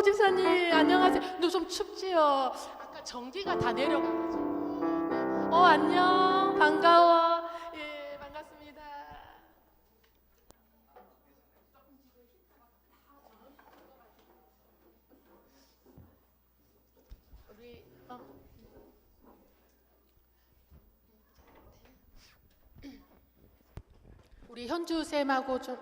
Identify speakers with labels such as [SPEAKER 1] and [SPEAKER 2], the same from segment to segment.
[SPEAKER 1] 집사님 안녕하세요. 너 좀 춥지요? 아까 전기가 다 내려가가지고. 네. 안녕 반가워. 예 반갑습니다. 우리 우리 현주 쌤하고 좀.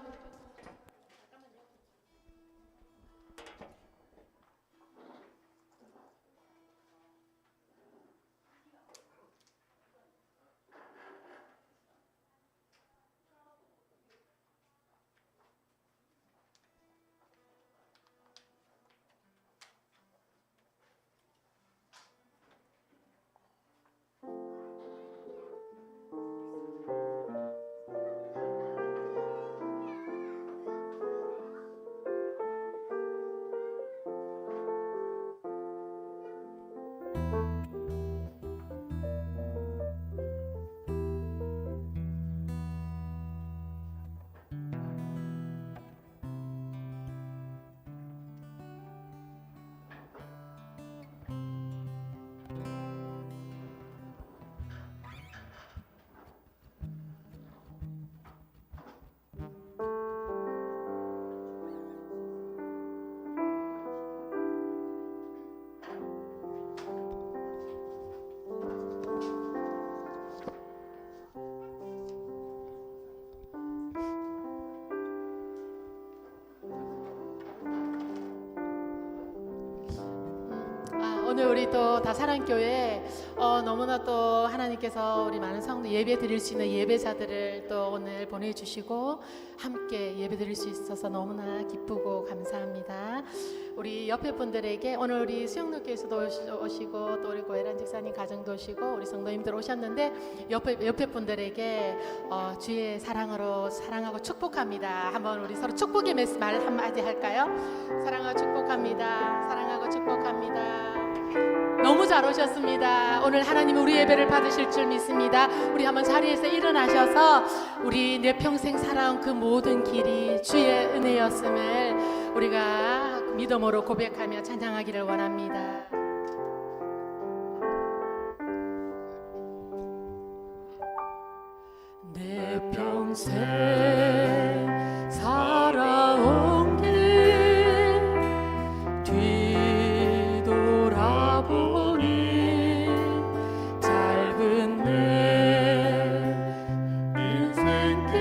[SPEAKER 1] 오늘 우리 또 다사랑교회 너무나 또 하나님께서 우리 많은 성도 예배 드릴 수 있는 예배자들을 또 오늘 보내주시고 함께 예배 드릴 수 있어서 너무나 기쁘고 감사합니다. 우리 옆에 분들에게 오늘 우리 수영로교에서도 오시고 또 우리 고혜란 집사님 가정도 오시고 우리 성도님들 오셨는데 옆에 분들에게 주의 사랑하고 축복합니다. 한번 우리 서로 축복의 말 한마디 할까요? 사랑하고 축복합니다. 사랑하고 축복합니다. 너무 잘 오셨습니다. 오늘 하나님 우리 예배를 받으실 줄 믿습니다. 우리 한번 자리에서 일어나셔서 우리 내 평생 살아온 그 모든 길이 주의 은혜였음을 우리가 믿음으로 고백하며 찬양하기를 원합니다. 내 평생 살아온 길 뒤돌아보니 짧은 내 인생길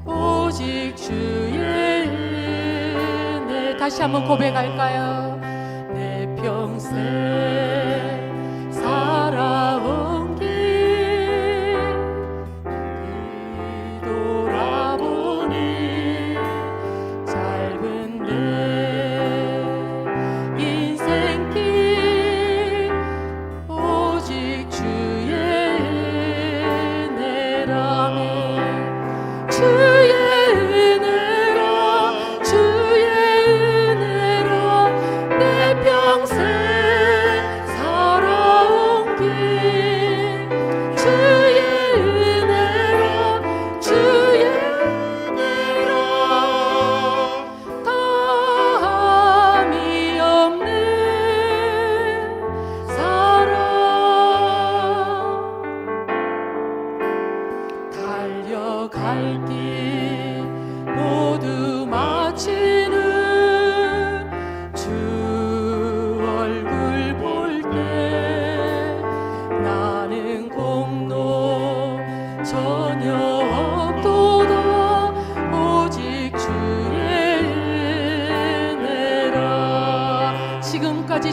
[SPEAKER 1] 오직 주의 은혜. 다시 한번 고백할까요? 내 평생 살아온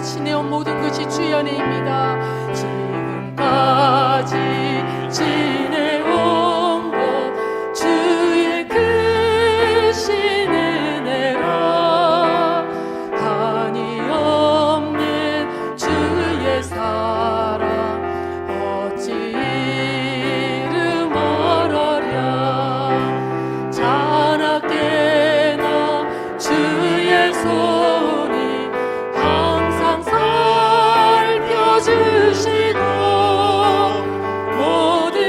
[SPEAKER 1] 지내온 모든 것이 주의 은혜입니다. 지금까지 지내온 것 주의 크신 은혜라. 한이 없는 주의 사랑 어찌 이름 얼어랴. 자나깨나 주의 손이 주시고 모든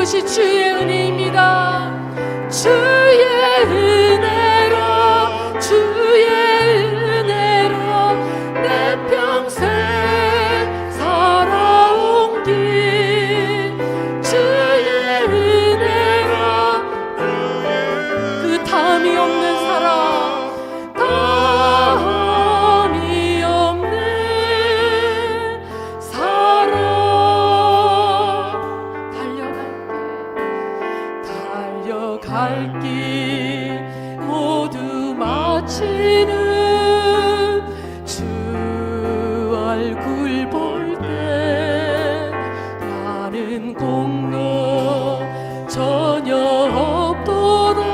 [SPEAKER 1] 그것이 주의 은혜입니다. 주의 은혜로 주의 은혜로 내 평생 살아온 길 주의 은혜로 그 담이 없는 사랑 담이 없는 사랑 달려갈 길 모두 마치는 주 얼굴 볼 때 나는 공로 전혀 없도록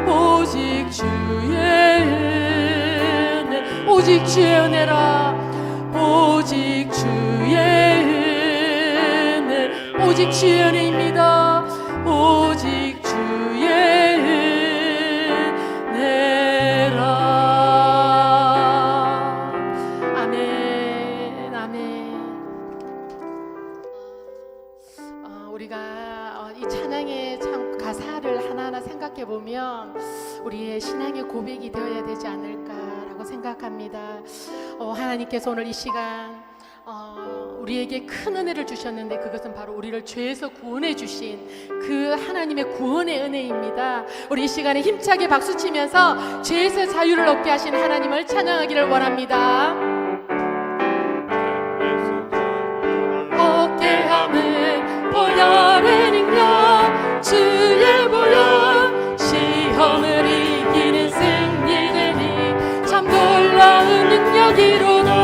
[SPEAKER 1] 오직 주의 은혜 오직 주의 은혜라 오직 주의 은혜 오직 주의 은혜입니다. 오직 주의 은혜라. 아멘 아멘. 우리가 이 찬양의 참 가사를 하나하나 생각해 보면 우리의 신앙의 고백이 되어야 되지 않을까라고 생각합니다. 하나님께서 오늘 이 시간 우리에게 큰 은혜를 주셨는데 그것은 바로 우리를 죄에서 구원해 주신 그 하나님의 구원의 은혜입니다. 우리 이 시간에 힘차게 박수치면서 죄에서 자유를 얻게 하신 하나님을 찬양하기를 원합니다. 얻게 함은 보혈의 능력 주의 보혈 시험을 이기는 승리되니 참 놀라운 능력이로다.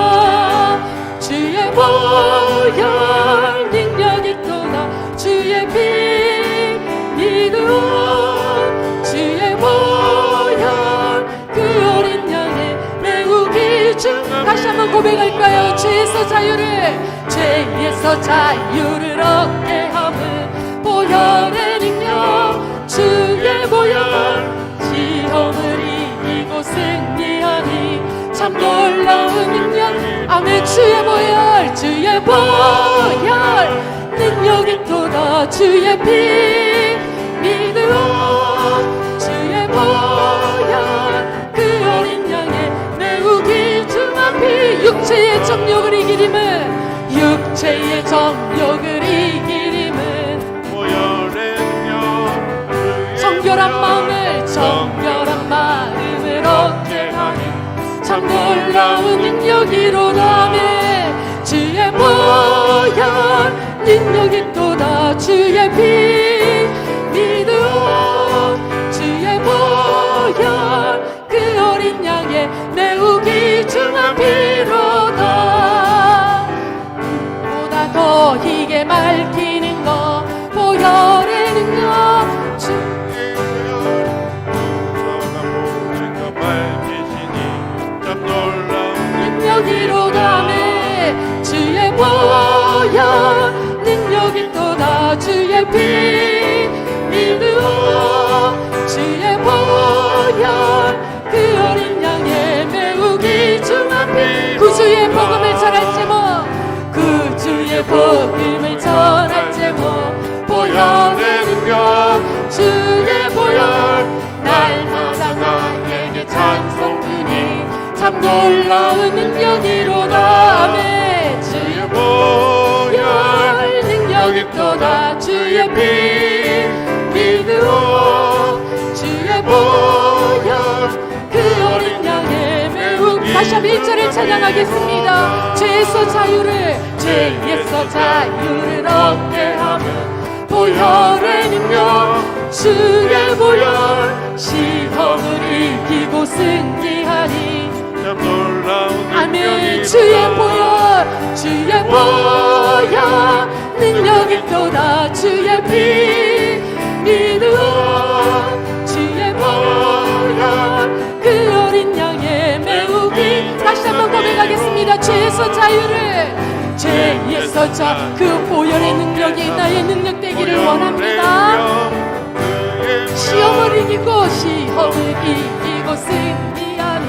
[SPEAKER 1] 주의 보혈 능력이 또다 주의 피 믿음 주의 보혈 그 어린 양의 매우 귀중 다시 한번 고백할까요? 죄에서 자유를 얻게 함은 보혈의 능력 주의 보혈 시험을 이기고 승리하니 참 놀라운 능력 아멘. 주의 보혈 능력이 또다 주의 피 믿음 주의 보혈 그 어린 양의 매우 귀중한 피 육체의 정욕을 이기림은 육체의 정욕을 이기림은
[SPEAKER 2] 보혈의 능력
[SPEAKER 1] 정결한 마음을 얻게 하니 참 놀라운 능력이로다네. 주의 보혈 능력이 또다 주의 피 믿음 주의 보혈 그 어린 양의 매우 귀중한 피로다. 보다 더 희게 맑히는 것 보혈의 능력
[SPEAKER 2] 주의 보혈 모든 것 밝히시니 참 놀라운
[SPEAKER 1] 능력이로다네. 주의 보혈 능력이 또다 주의 피 믿음 주의 보혈 그 어린 양의 매우 귀중한 피 구주의 복음을 전할지 뭐 구주의 복음을 전할지 뭐 보혈의 능력 주의 보혈 날마다 나에게 찬송드니 참 놀라운 능력이로다네. 주의 보혈 능력이 또다 주의 피 믿음 주의 보혈 그 어린 양의 매우 다시 한번 1절을 찬양하겠습니다. 죄에서 자유를 얻게 하면 보혈의 능력 주의 보혈 시험을 이기고 승리하니
[SPEAKER 2] 참 놀라운
[SPEAKER 1] 아멘. 주의 보혈 능력이 또다 주의 피 믿음 주의 보혈 그 어린 양의 매우 귀 다시 한번 고백하겠습니다. 죄에서 그 보혈의 능력이 나의 능력 되기를 원합니다. 시험을 이기고 승리하니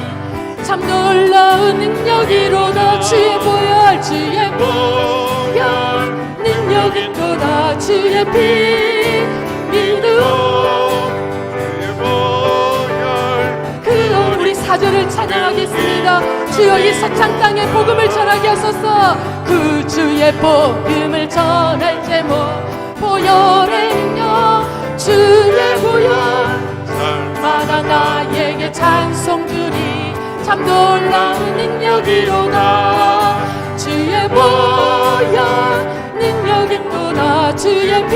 [SPEAKER 1] 참 놀라운 능력이로다. 주의 보혈 능력이 또다 주의 피 믿음
[SPEAKER 2] 주의 보혈
[SPEAKER 1] 그 우리 사절을 찬양하겠습니다. 주여 이 서창 땅에 복음을 전하게 하소서. 그 주의 복음을 전할 제목 보혈의 능력 주의 보혈 마다 나에게 찬송 주리 참 놀라운 능력이로다. 주의 보혈 능력이 또다 주의 피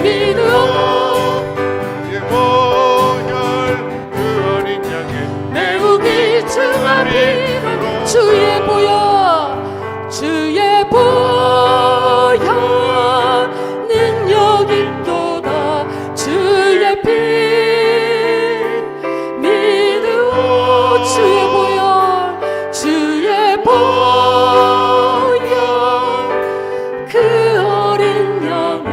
[SPEAKER 1] 믿음
[SPEAKER 2] 주의 보혈 그 어린 양의
[SPEAKER 1] 매우 귀중한 피로 주의 보혈 주의 보혈 능력이 또다 주의 피 믿음 주의 보혈 주의 보혈 그 어린 양의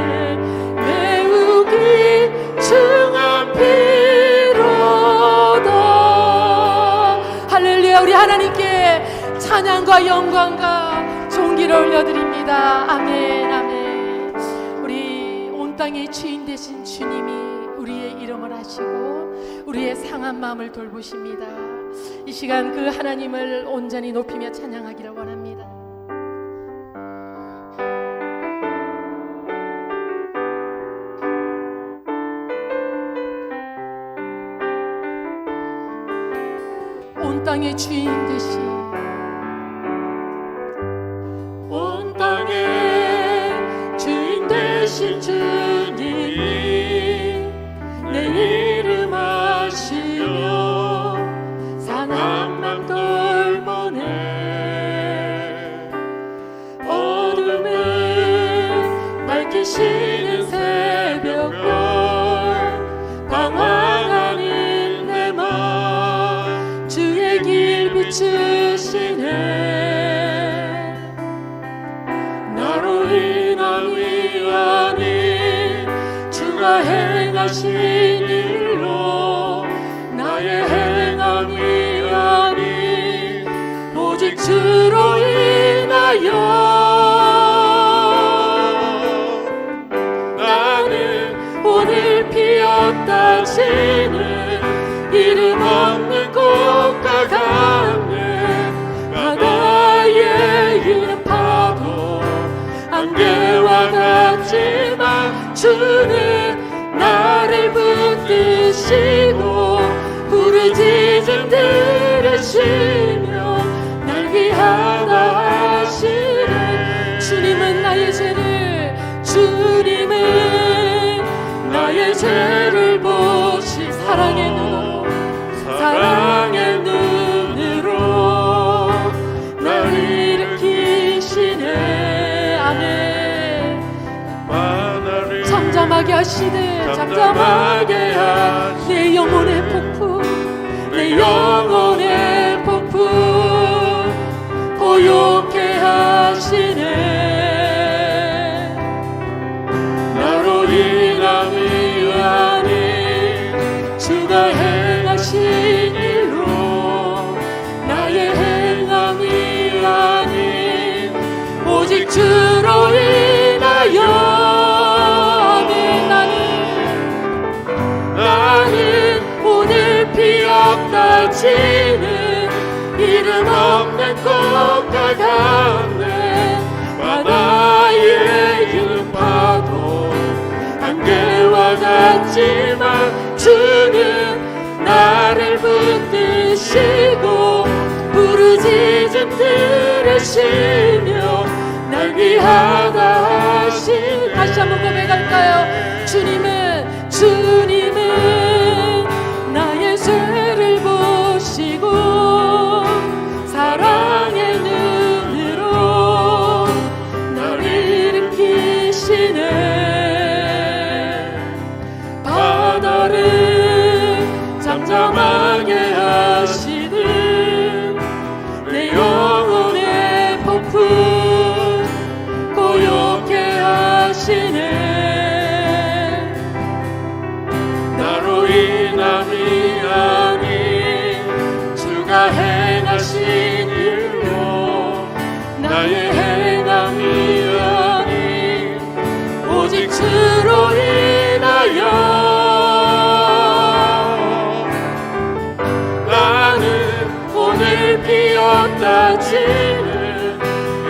[SPEAKER 1] 매우 귀중한 피로다. 할렐루야. 우리 하나님께 찬양과 영광과 존귀를 올려드립니다. 아멘 아멘. 우리 온 땅의 주인 되신 주님이 우리의 이름을 아시고 우리의 상한 마음을 돌보십니다. 이 시간 그 하나님을 온전히 높이며 찬양하기를 원합니다. 온 땅의 주인 되신 온 땅의 주인 되신 주님이 내 이름 아시며 상한 맘 돌보네. 어둠을 밝히시는 새벽별 방황하는 내 맘 주의 길 비추시네. 나로 인한 위안이 주가 행하신 일로 나의 행한 위안이 오직 주로 인하여 나는 오늘 피었다 지는 이름 없는 꽃과 같네. 바다의 이름 파도 안개와 같지만 주는 나를 붙드시고 부르짖음 들으시며 날 귀하다 하시네. 주님은 나의 죄를 보시 사랑의 눈으로 날 일으키시네. 아멘. 잠잠하게 하시네. 잠잠하게 하시네. 내 영혼의 폭풍 내 영혼의 폭풍 고요케 하시네. 나로 인한 위안이 주가 행하신 일로 나의 행한 위안이 오직 주로 인하여 나는 오늘 피었다 지는 이름 없는 꽃과 같네. 바다의 이름 파도 안개와 같지만 주는 나를 붙드시고 부르짖음 들으시며 날 귀하다 하신. 다시 한번 고백할까요? 주님은 나의 죄를 보시고 사랑의 눈으로 날 일으키시네. 바다를 잠잠하게 하시는 내 영혼의 폭풍 고요케 하시네. 나로 인한 위안이 주가 행하신 일로 나의 행한 위안이
[SPEAKER 2] 뛰어다지는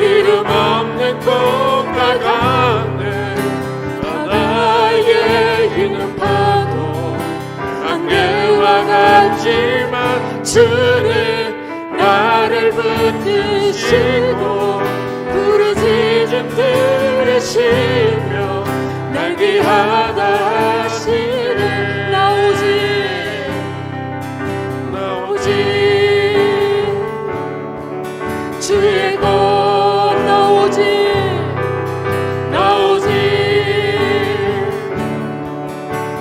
[SPEAKER 2] 이름 없는 꽃과 같네. 바다에 있는 파도 안개와 같지만 주는 나를 붙드시고 부르짖음 들으시며 날 귀하다 하시네. 나오지 주의 것 나오지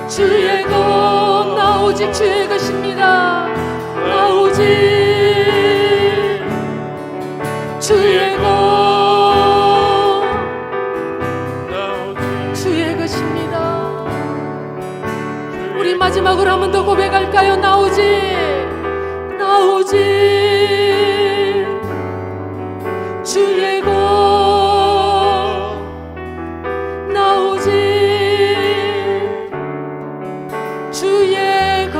[SPEAKER 1] 주의 것 나오직 주의 것입니다. 나오직 주의 것 주의 것입니다. 우리 마지막으로 한 번 더 고백할까요? 나오지 주의 것 나오지 주의 것.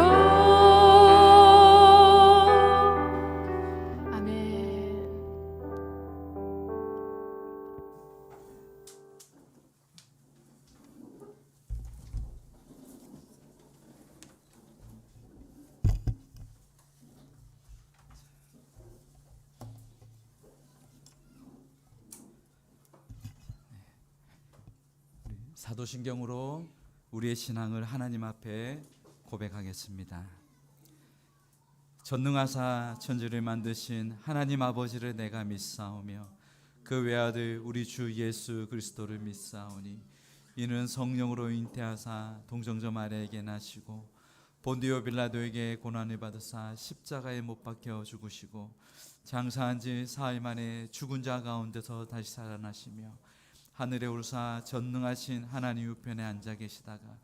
[SPEAKER 1] 아멘.
[SPEAKER 3] 사도신경으로 우리의 신앙을 하나님 앞에 고백하겠습니다. 전능하사 천지를 만드신 하나님 아버지를 내가 믿사오며 그 외아들 우리 주 예수 그리스도를 믿사오니 이는 성령으로 잉태하사 동정저 마리아에게 나시고 본디오 빌라도에게 고난을 받으사 십자가에 못 박혀 죽으시고 장사한 지 사흘 만에 죽은 자 가운데서 다시 살아나시며 하늘에 오르사 전능하신 하나님 우편에 앉아 계시다가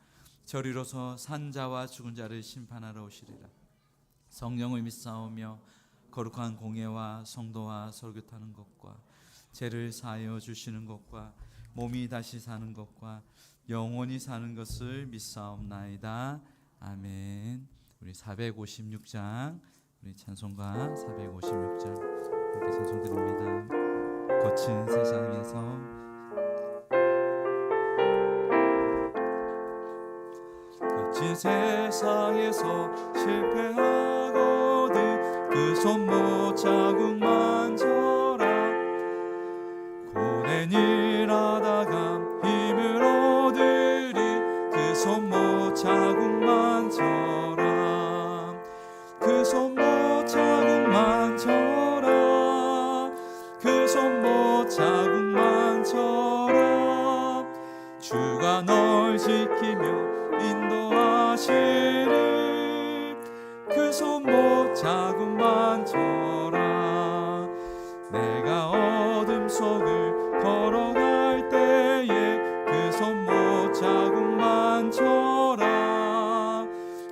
[SPEAKER 3] 저리로서 산자와 죽은 자를 심판하러 오시리라. 성령을 믿사오며 거룩한 공예와 성도와 설교하는 것과 죄를 사하여 주시는 것과 몸이 다시 사는 것과 영원히 사는 것을 믿사옵나이다. 아멘. 우리 456장 우리 찬송가 456장 이렇게 찬송드립니다. 거친 세상에서 거친 세상에서 실패하거든 그 손목 자국만 져라. 고된 일 하다가 힘을 얻으리 그 손목 자국만 져라. 그 손목 자국만 져라. 그 손목 자국만 져라. 주가 널 지키며 인도하시리. 그 손목 자국만 져라. 내가 어둠 속을 걸어갈 때에 그 손목 자국만 져라.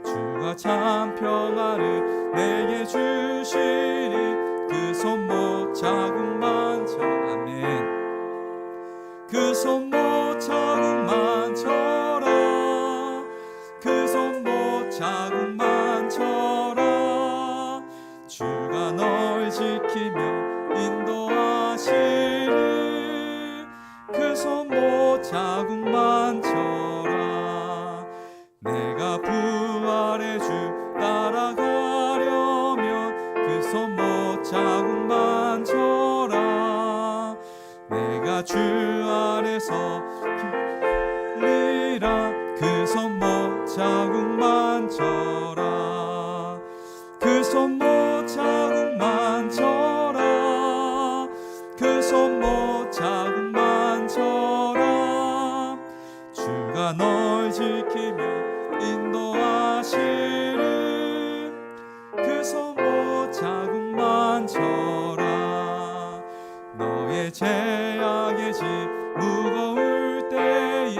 [SPEAKER 3] 주가 참 평안을 내게 주시리. 그 손목 자국만 져. 아멘. 그 손목 자국만 져라. 그 손목 자국만 져라. 주가 널 지키며 인도하시리. 그 손목 자국만 져라. 내가 부활의 주 따라가려면 그 손목 자국만 져라. 내가 주 안에서 리라. 그 손목 자국만 져라. 그 손목 자국만 져라. 그 손목 자국만 져라. 주가 널 지키며 인도하시리. 그 손목 자국만 져라. 너의 죄악의 짐 무거울 때에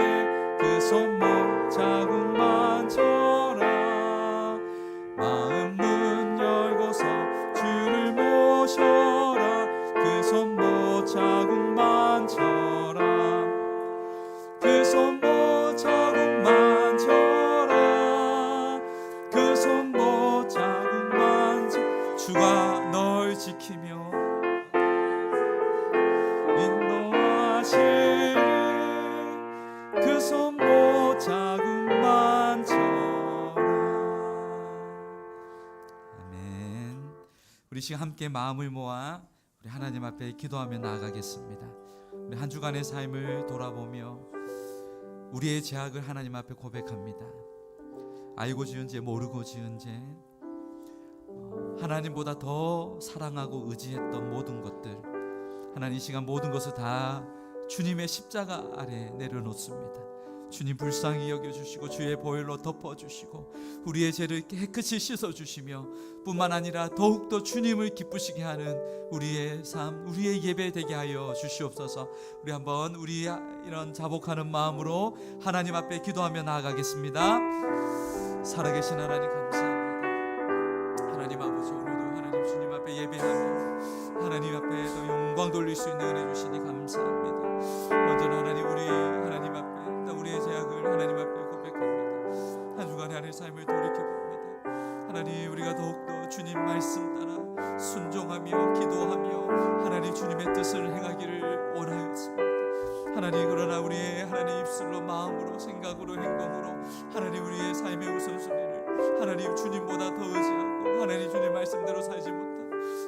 [SPEAKER 3] 그 손목 자국만 져라. 마음 문 열고서 주를 모셔라. 그 손목 자국만 져라. 그 손목 자국만 져라. 그 손목 자국만 져. 주가 널 지키 지키며 인도하시는 그 손목 자국만처럼. 아멘. 우리 지금 함께 마음을 모아 우리 하나님 앞에 기도하며 나아가겠습니다. 우리 한 주간의 삶을 돌아보며 우리의 죄악을 하나님 앞에 고백합니다. 알고 지은 죄, 모르고 지은 죄, 하나님보다 더 사랑하고 의지했던 모든 것들, 하나님 이 시간 모든 것을 다 주님의 십자가 아래 내려놓습니다. 주님 불쌍히 여겨주시고 주의 보혈로 덮어주시고 우리의 죄를 깨끗이 씻어주시며 뿐만 아니라 더욱더 주님을 기쁘시게 하는 우리의 삶, 우리의 예배 되게 하여 주시옵소서. 우리 한번 우리 이런 자복하는 마음으로 하나님 앞에 기도하며 나아가겠습니다. 살아계신 하나님 감사합니다. 하나님 아버지, 오늘도 하나님 주님 앞에 예배하며 하나님 앞에 더 영광 돌릴 수 있는 은혜 주시니 감사합니다. 먼저는 하나님 우리 하나님 앞에 우리의 죄악을 하나님 앞에 고백합니다. 한 주간의 하나님의 삶을 돌이켜봅니다. 하나님 우리가 더욱더 주님 말씀 따라 순종하며 기도하며 하나님 주님의 뜻을 행하기를 원하였습니다. 하나님 그러나 우리의 하나님 입술로 마음으로 생각으로 행동으로 하나님 우리의 삶의 우선순위를 하나님 주님보다 더 의지하고 하나님 주님 말씀대로 살지 못한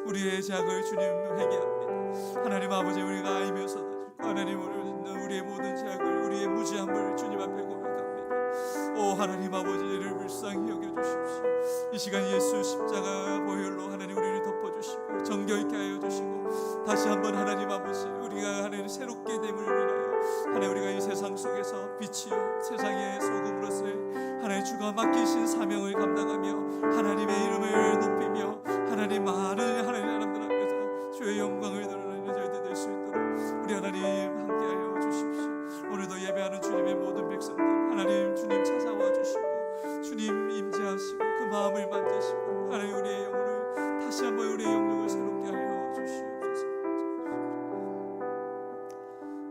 [SPEAKER 3] 우리의 죄악을 주님 회개합니다. 하나님 아버지 우리가 알면서도 하나님 우리의 모든 죄악을 우리의 무지함을 주님 앞에 고백합니다. 오 하나님 아버지를 불쌍히 여겨주십시오. 이 시간 예수 십자가 보혈로 하나님 우리를 덮어주시고 정결케 하여 주시고 다시 한번 하나님 아버지 우리가 하나님 새롭게 됨을 인하여 하나님 우리가 이 세상 속에서 빛이요 세상의 소금으로서의 하나님 주가 맡기신 사명을 감당하며 하나님의 이름을 높이며 하나님 많은 하나님 사람들 앞에서 주의 영광을 드러내는 저희들 될 수 있도록 우리 하나님 함께하여 주십시오. 오늘도 예배하는 주님의 모든 백성들 하나님 주님 찾아와 주시고 주님 임재하시고 그 마음을 만지시고 하나님 우리의 영혼을 다시 한번 우리의 영역을 새롭게 하여 주시옵소서.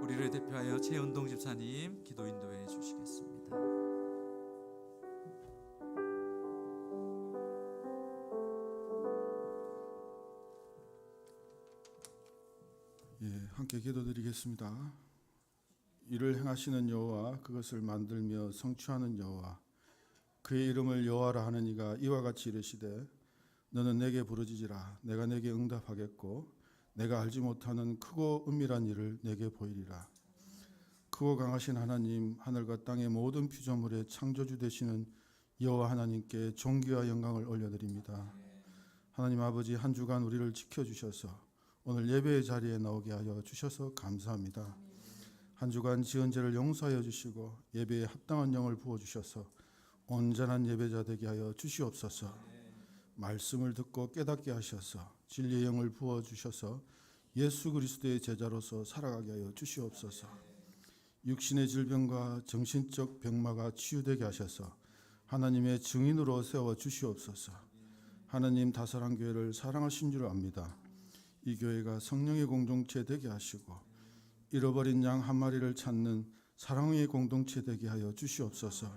[SPEAKER 3] 우리를 대표하여 최은동 집사님 기도 인도해 주시겠습니다.
[SPEAKER 4] 함께 기도드리겠습니다. 이를 행하시는 여호와 그것을 만들며 성취하는 여호와 그의 이름을 여호와라 하는 이가 이와 같이 이르시되 너는 내게 부르짖으라 내가 내게 응답하겠고 내가 알지 못하는 크고 은밀한 일을 내게 보이리라. 크고 강하신 하나님 하늘과 땅의 모든 피조물의 창조주 되시는 여호와 하나님께 존귀와 영광을 올려드립니다. 하나님 아버지 한 주간 우리를 지켜주셔서 오늘 예배의 자리에 나오게 하여 주셔서 감사합니다. 한 주간 지은 죄를 용서하여 주시고 예배에 합당한 영을 부어주셔서 온전한 예배자 되게 하여 주시옵소서. 말씀을 듣고 깨닫게 하셔서 진리의 영을 부어주셔서 예수 그리스도의 제자로서 살아가게 하여 주시옵소서. 육신의 질병과 정신적 병마가 치유되게 하셔서 하나님의 증인으로 세워 주시옵소서. 하나님 다사랑 교회를 사랑하신 줄 압니다. 이 교회가 성령의 공동체 되게 하시고 잃어버린 양 한 마리를 찾는 사랑의 공동체 되게 하여 주시옵소서.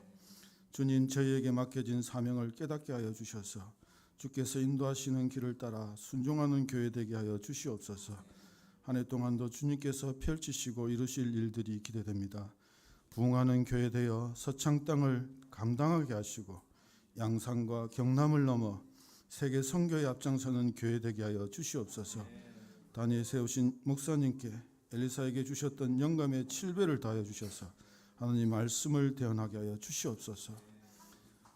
[SPEAKER 4] 주님 저희에게 맡겨진 사명을 깨닫게 하여 주셔서 주께서 인도하시는 길을 따라 순종하는 교회 되게 하여 주시옵소서. 한 해 동안도 주님께서 펼치시고 이루실 일들이 기대됩니다. 부흥하는 교회 되어 서창 땅을 감당하게 하시고 양산과 경남을 넘어 세계 선교에 앞장서는 교회 되게 하여 주시옵소서. 단위에 세우신 목사님께 엘리사에게 주셨던 영감의 7배를 다하여 주셔서 하나님 말씀을 대언하게 하여 주시옵소서.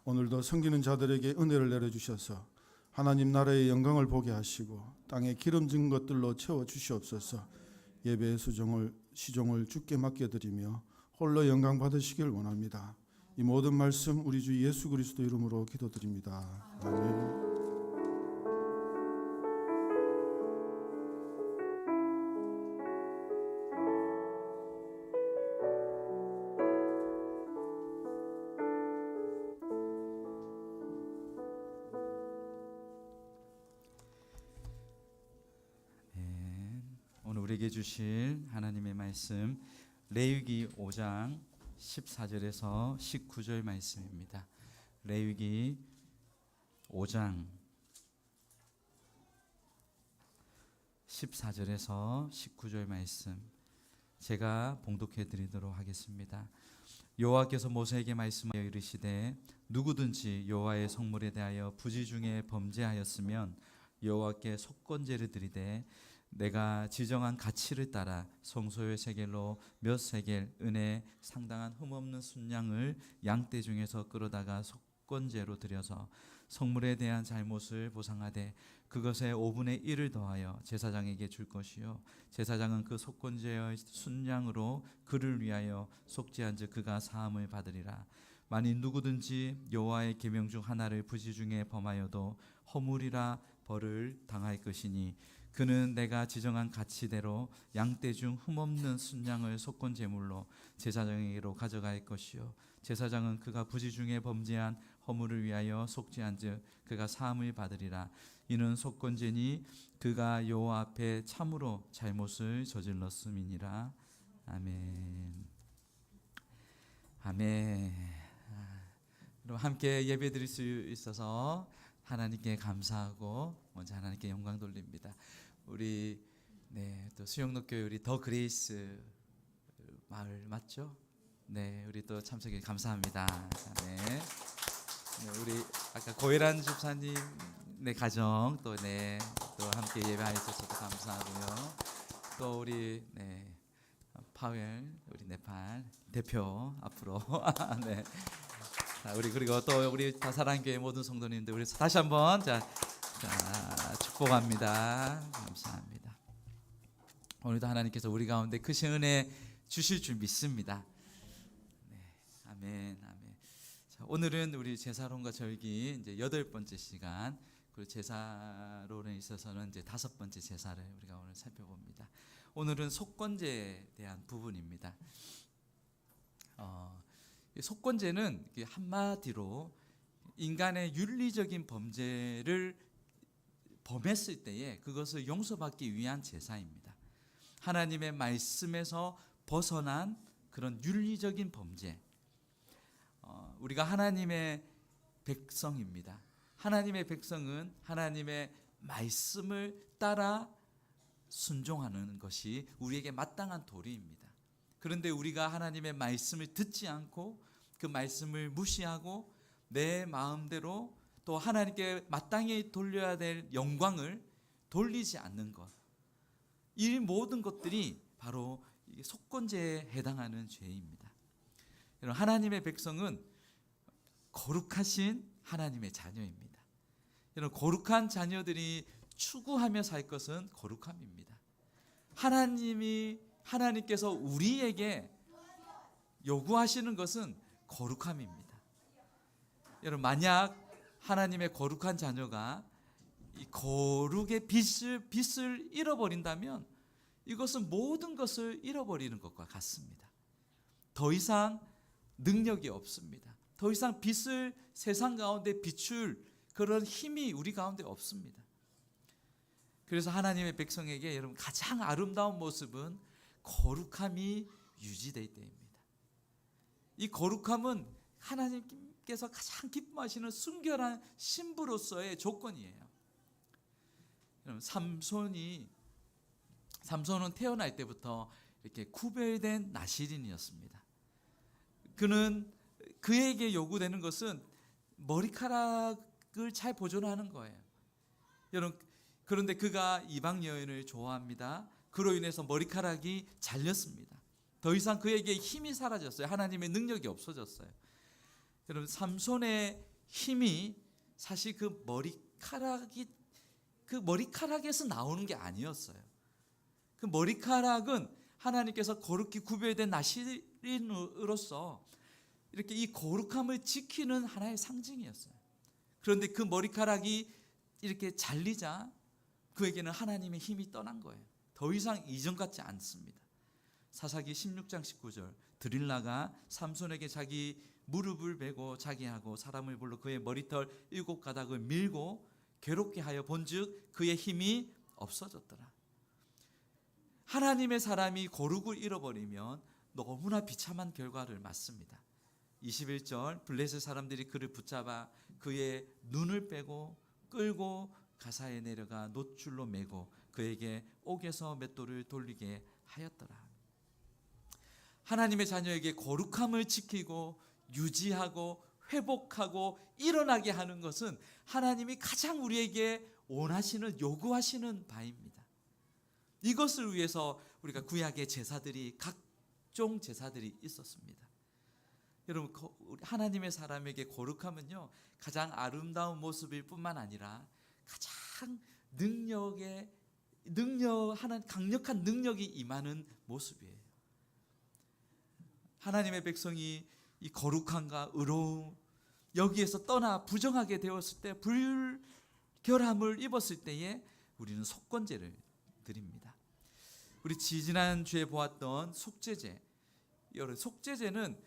[SPEAKER 4] 오늘도 섬기는 자들에게 은혜를 내려주셔서 하나님 나라의 영광을 보게 하시고 땅에 기름진 것들로 채워 주시옵소서. 예배의 시종을 주께 맡겨드리며 홀로 영광 받으시길 원합니다. 이 모든 말씀 우리 주 예수 그리스도 이름으로 기도드립니다. 아멘.
[SPEAKER 3] 오늘 우리에게 주실 하나님의 말씀 레위기 5장 14절에서 19절 말씀입니다. 레위기 5장 14절에서 19절 말씀 제가 봉독해 드리도록 하겠습니다. 여호와께서 모세에게 말씀하여 이르시되 누구든지 여호와의 성물에 대하여 부지 중에 범죄하였으면 여호와께 속건제를 드리되 내가 지정한 가치를 따라 성소의 세겔로 몇 세겔 은에 상당한 흠없는 순양을 양떼 중에서 끌어다가 속건제로 드려서 성물에 대한 잘못을 보상하되 그것의 5분의 1을 더하여 제사장에게 줄 것이요 제사장은 그 속건제의 순양으로 그를 위하여 속죄한즉 그가 사함을 받으리라. 만일 누구든지 여호와의 계명 중 하나를 부지 중에 범하여도 허물이라 벌을 당할 것이니 그는 내가 지정한 가치대로 양떼 중 흠없는 순양을 속건 제물로 제사장에게로 가져갈 것이요 제사장은 그가 부지 중에 범죄한 허물을 위하여 속죄한즉 그가 사함을 받으리라. 이는 속건제니 그가 여호와 앞에 참으로 잘못을 저질렀음이니라. 아멘. 아멘. 여러분 함께 예배드릴 수 있어서 하나님께 감사하고 먼저 하나님께 영광 돌립니다. 우리 또 수영록교회 우리 더 그레이스 마을 맞죠? 네, 우리 또 참석해 감사합니다. 네, 우리 아까 고혜란 집사님 가정 또 함께 예배하셔서 감사하고요. 또 우리 파웰 우리 네팔 대표 앞으로 네. 우리 그리고 또 우리 다사랑교회 모든 성도님들 우리 다시 한번 자 축복합니다. 감사합니다. 오늘도 하나님께서 우리 가운데 크신 은혜 주실 줄 믿습니다. 네, 아멘, 아멘. 자, 오늘은 우리 제사론과 절기 이제 8번째 시간 그리고 제사론에 있어서는 이제 5번째 제사를 우리가 오늘 살펴봅니다. 오늘은 속건제에 대한 부분입니다. 속건제는 한마디로 인간의 윤리적인 범죄를 범했을 때에 그것을 용서받기 위한 제사입니다. 하나님의 말씀에서 벗어난 그런 윤리적인 범죄. 우리가 하나님의 백성입니다. 하나님의 백성은 하나님의 말씀을 따라 순종하는 것이 우리에게 마땅한 도리입니다. 그런데 우리가 하나님의 말씀을 듣지 않고 그 말씀을 무시하고 내 마음대로 또 하나님께 마땅히 돌려야 될 영광을 돌리지 않는 것, 이 모든 것들이 바로 속건제에 해당하는 죄입니다. 여러분, 하나님의 백성은 거룩하신 하나님의 자녀입니다. 여러분, 거룩한 자녀들이 추구하며 살 것은 거룩함입니다. 하나님께서 우리에게 요구하시는 것은 거룩함입니다. 여러분, 만약 하나님의 거룩한 자녀가 이 거룩의 빛을 잃어버린다면 이것은 모든 것을 잃어버리는 것과 같습니다. 더 이상 능력이 없습니다. 더 이상 빛을 세상 가운데 비출 그런 힘이 우리 가운데 없습니다. 그래서 하나님의 백성에게 여러분 가장 아름다운 모습은 거룩함이 유지될 때입니다. 이 거룩함은 하나님께서 가장 기뻐하시는 순결한 신부로서의 조건이에요. 여러분, 삼손은 태어날 때부터 이렇게 구별된 나실인이었습니다. 그에게 요구되는 것은 머리카락을 잘 보존하는 거예요. 여러분, 그런데 그가 이방 여인을 좋아합니다. 그로 인해서 머리카락이 잘렸습니다. 더 이상 그에게 힘이 사라졌어요. 하나님의 능력이 없어졌어요. 여러분, 삼손의 힘이 사실 그 머리카락에서 나오는 게 아니었어요. 그 머리카락은 하나님께서 거룩히 구별된 나실인으로서 이렇게 이 거룩함을 지키는 하나의 상징이었어요. 그런데 그 머리카락이 이렇게 잘리자 그에게는 하나님의 힘이 떠난 거예요. 더 이상 이전 같지 않습니다. 사사기 16장 19절 드릴라가 삼손에게 자기 무릎을 베고 자기하고 사람을 불러 그의 머리털 7가닥을 밀고 괴롭게 하여 본즉 그의 힘이 없어졌더라. 하나님의 사람이 거룩을 잃어버리면 너무나 비참한 결과를 맞습니다. 21절 블레셋 사람들이 그를 붙잡아 그의 눈을 빼고 끌고 가사에 내려가 놋줄로 매고 그에게 옥에서 맷돌을 돌리게 하였더라. 하나님의 자녀에게 거룩함을 지키고 유지하고 회복하고 일어나게 하는 것은 하나님이 가장 우리에게 원하시는, 요구하시는 바입니다. 이것을 위해서 우리가 구약의 제사들이, 각종 제사들이 있었습니다. 여러분, 하나님의 사람에게 거룩함은요, 가장 아름다운 모습일 뿐만 아니라 가장 강력한 능력이 임하는 모습이에요. 하나님의 백성이 이 거룩함과 의로움, 여기에서 떠나 부정하게 되었을 때, 불결함을 입었을 때에 우리는 속건제를 드립니다. 우리 지지난주에 보았던 속죄제, 여러분, 속죄제는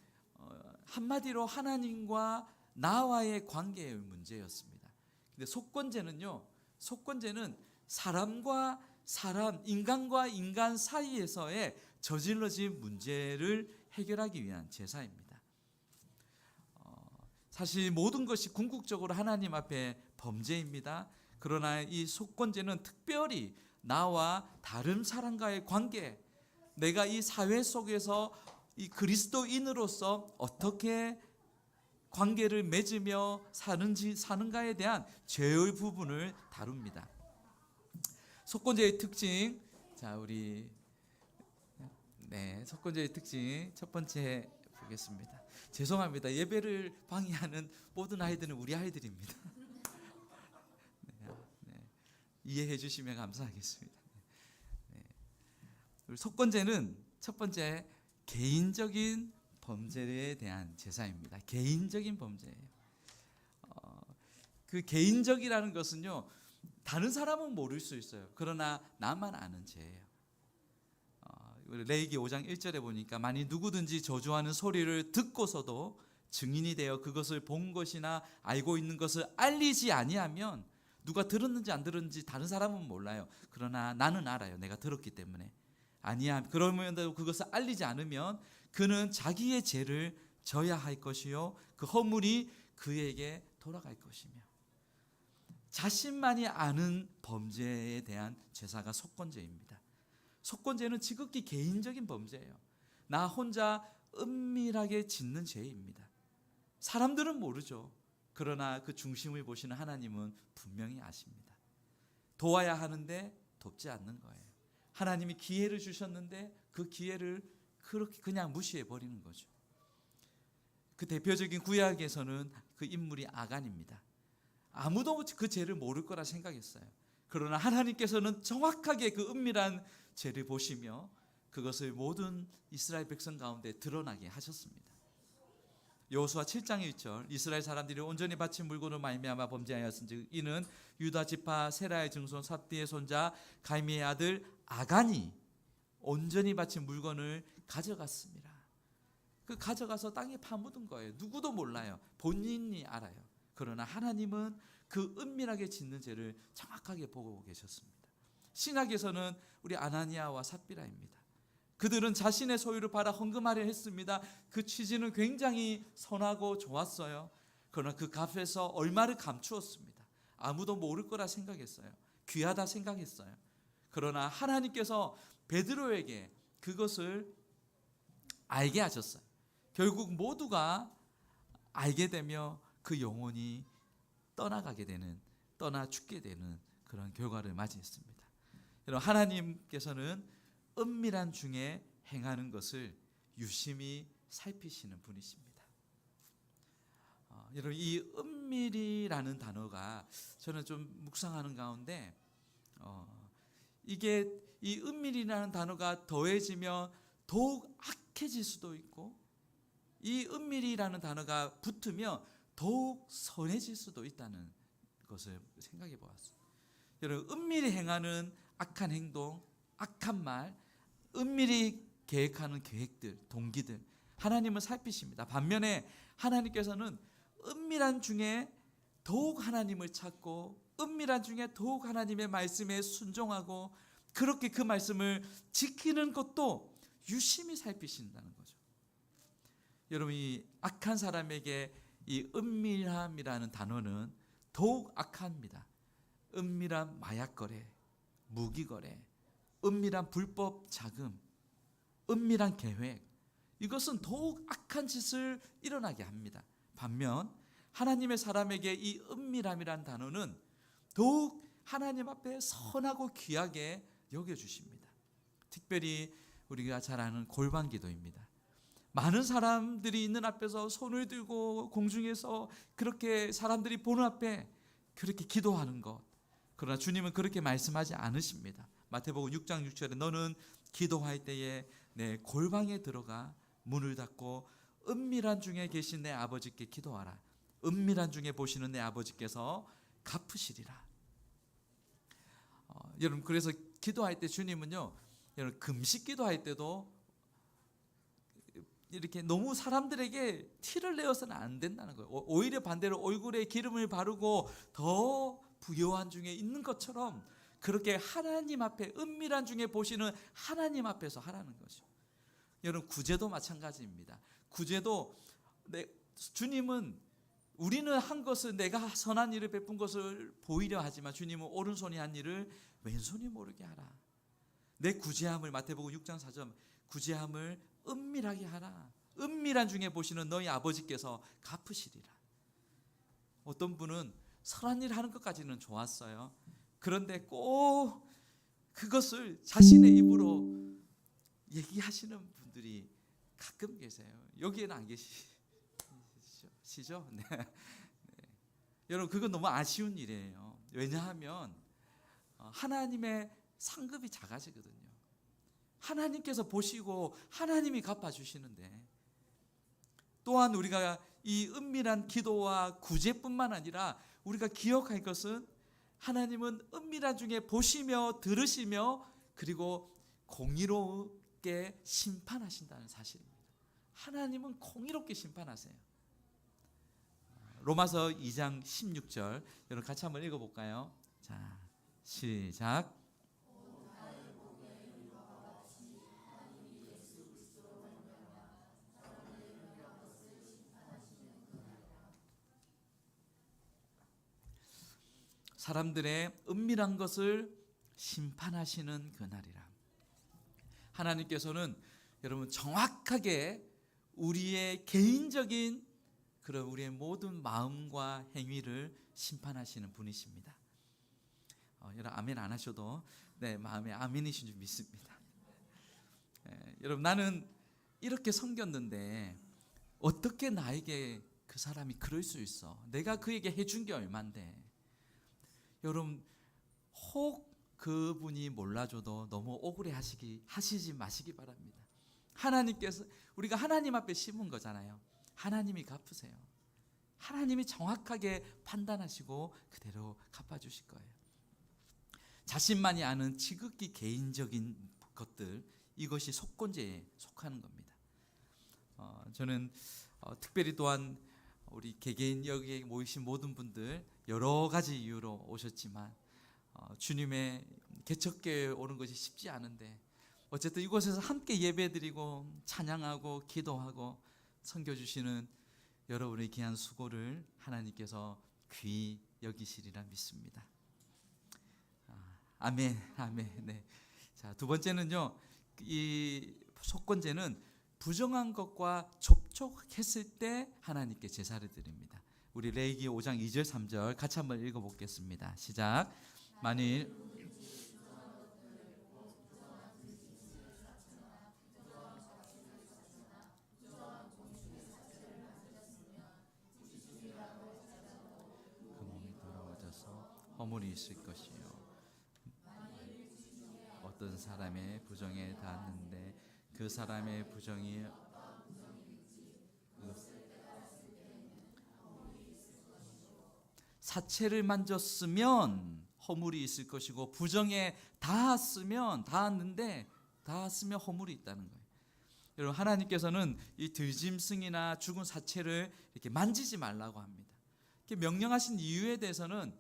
[SPEAKER 3] 한마디로 하나님과 나와의 관계의 문제였습니다. 근데 속건제는요, 속건제는 사람과 사람, 인간과 인간 사이에서의 저질러진 문제를 해결하기 위한 제사입니다. 사실 모든 것이 궁극적으로 하나님 앞에 범죄입니다. 그러나 이 속건제는 특별히 나와 다른 사람과의 관계, 내가 이 사회 속에서 이 그리스도인으로서 어떻게 관계를 맺으며 사는가에 대한 죄의 부분을 다룹니다. 속건제의 특징, 자, 우리 속건제의 특징 첫 번째 보겠습니다. 죄송합니다. 예배를 방해하는 모든 아이들은 우리 아이들입니다. 이해해 주시면 감사하겠습니다. 속건제는 첫 번째, 개인적인 범죄에 대한 제사입니다. 개인적인 범죄예요. 그 개인적이라는 것은요, 다른 사람은 모를 수 있어요. 그러나 나만 아는 죄예요. 레위기 5장 1절에 보니까 만일 누구든지 저주하는 소리를 듣고서도 증인이 되어 그것을 본 것이나 알고 있는 것을 알리지 아니하면, 누가 들었는지 안 들었는지 다른 사람은 몰라요. 그러나 나는 알아요. 내가 들었기 때문에. 그러면도 그것을 알리지 않으면 그는 자기의 죄를 져야 할 것이요, 그 허물이 그에게 돌아갈 것이며, 자신만이 아는 범죄에 대한 제사가 속건제입니다. 속건제는 지극히 개인적인 범죄예요. 나 혼자 은밀하게 짓는 죄입니다. 사람들은 모르죠. 그러나 그 중심을 보시는 하나님은 분명히 아십니다. 도와야 하는데 돕지 않는 거예요. 하나님이 기회를 주셨는데 그 기회를 그렇게 그냥 무시해 버리는 거죠. 그 대표적인 구약에서는 그 인물이 아간입니다. 아무도 그 죄를 모를 거라 생각했어요. 그러나 하나님께서는 정확하게 그 은밀한 죄를 보시며 그것을 모든 이스라엘 백성 가운데 드러나게 하셨습니다. 여호수아 7장 1절, 이스라엘 사람들이 온전히 바친 물건으로 말미암아 범죄하였은즉 이는 유다 지파 세라의 증손 삽디의 손자 갈미의 아들 아간이 온전히 바친 물건을 가져갔습니다. 그 가져가서 땅에 파묻은 거예요. 누구도 몰라요. 본인이 알아요. 그러나 하나님은 그 은밀하게 짓는 죄를 정확하게 보고 계셨습니다. 신약에서는 우리 아나니아와 삽비라입니다. 그들은 자신의 소유를 팔아 헌금하려 했습니다. 그 취지는 굉장히 선하고 좋았어요. 그러나 그 값에서 얼마를 감추었습니다. 아무도 모를 거라 생각했어요. 귀하다 생각했어요. 그러나 하나님께서 베드로에게 그것을 알게 하셨어요. 결국 모두가 알게 되며 그 영혼이 떠나가게 되는, 떠나 죽게 되는 그런 결과를 맞이했습니다. 여러분, 하나님께서는 은밀한 중에 행하는 것을 유심히 살피시는 분이십니다. 여러분, 이 은밀이라는 단어가 저는 좀 묵상하는 가운데 이게 이 은밀이라는 단어가 더해지면 더욱 악해질 수도 있고, 이 은밀이라는 단어가 붙으면 더욱 선해질 수도 있다는 것을 생각해 보았어요. 여러분, 은밀히 행하는 악한 행동, 악한 말, 은밀히 계획하는 계획들, 동기들, 하나님은 살피십니다. 반면에 하나님께서는 은밀한 중에 더욱 하나님을 찾고, 은밀한 중에 더욱 하나님의 말씀에 순종하고, 그렇게 그 말씀을 지키는 것도 유심히 살피신다는 거죠. 여러분, 이 악한 사람에게 이 은밀함이라는 단어는 더욱 악합니다. 은밀한 마약 거래, 무기거래, 은밀한 불법 자금, 은밀한 계획, 이것은 더욱 악한 짓을 일어나게 합니다. 반면 하나님의 사람에게 이 은밀함이란 단어는 더욱 하나님 앞에 선하고 귀하게 여겨주십니다. 특별히 우리가 잘 아는 골방 기도입니다. 많은 사람들이 있는 앞에서 손을 들고 공중에서 그렇게 사람들이 보는 앞에 그렇게 기도하는 것, 그러나 주님은 그렇게 말씀하지 않으십니다. 마태복음 6장 6절에 너는 기도할 때에 내 골방에 들어가 문을 닫고 은밀한 중에 계신 내 아버지께 기도하라. 은밀한 중에 보시는 내 아버지께서 갚으시리라. 여러분, 그래서 기도할 때 주님은요, 여러분 금식 기도할 때도 이렇게 너무 사람들에게 티를 내어서는 안 된다는 거예요. 오히려 반대로 얼굴에 기름을 바르고 더 부요한 중에 있는 것처럼 그렇게 하나님 앞에 은밀한 중에 보시는 하나님 앞에서 하라는 거죠. 여러분, 구제도 마찬가지입니다. 구제도 주님은 우리는 한 것을 내가 선한 일을 베푼 것을 보이려 하지만 주님은 오른손이 한 일을 왼손이 모르게 하라. 내 구제함을 마태복음 6장 4절 구제함을 은밀하게 하라. 은밀한 중에 보시는 너희 아버지께서 갚으시리라. 어떤 분은 선한 일 하는 것까지는 좋았어요. 그런데 꼭 그것을 자신의 입으로 얘기하시는 분들이 가끔 계세요. 여기에는 안 계시죠? 네. 여러분, 그건 너무 아쉬운 일이에요. 왜냐하면 하나님의 상급이 작아지거든요. 하나님께서 보시고 하나님이 갚아주시는데, 또한 우리가 이 은밀한 기도와 구제뿐만 아니라 우리가 기억할 것은 하나님은 은밀한 중에 보시며 들으시며 그리고 공의롭게 심판하신다는 사실입니다. 하나님은 공의롭게 심판하세요. 로마서 2장 16절 여러분 같이 한번 읽어볼까요? 자, 시작. 사람들의 은밀한 것을 심판하시는 그날이라. 하나님께서는 여러분 정확하게 우리의 개인적인 그런 우리의 모든 마음과 행위를 심판하시는 분이십니다. 여러분 아멘 안 하셔도 마음에 아멘이신 줄 믿습니다. 여러분, 나는 이렇게 섬겼는데 어떻게 나에게 그 사람이 그럴 수 있어? 내가 그에게 해준 게 얼만데. 여러분, 혹 그분이 몰라줘도 너무 억울해 하시지 마시기 바랍니다. 하나님께서, 우리가 하나님 앞에 심은 거잖아요. 하나님이 갚으세요. 하나님이 정확하게 판단하시고 그대로 갚아주실 거예요. 자신만이 아는 지극히 개인적인 것들, 이것이 속건제에 속하는 겁니다. 저는 특별히 또한 우리 개개인 여기에 모이신 모든 분들 여러 가지 이유로 오셨지만 주님의 개척교회에 오는 것이 쉽지 않은데 어쨌든 이곳에서 함께 예배드리고 찬양하고 기도하고 섬겨주시는 여러분의 귀한 수고를 하나님께서 귀히 여기시리라 믿습니다. 아멘, 아멘. 네. 자, 두 번째는요, 이 속건제는 부정한 것과 접촉했을 때 하나님께 제사를 드립니다. 우리 레위기 5장 2절 3절 같이 한번 읽어보겠습니다. 시작. 만일 그 몸이 더러워져서 허물이 있을 것이요 어떤 사람의 부정에 닿았는데 그 사람의 부정이 사체를 만졌으면 허물이 있을 것이고 부정에 닿았는데 허물이 있다는 거예요. 여러분, 하나님께서는 이 들짐승이나 죽은 사체를 이렇게 만지지 말라고 합니다. 이렇게 명령하신 이유에 대해서는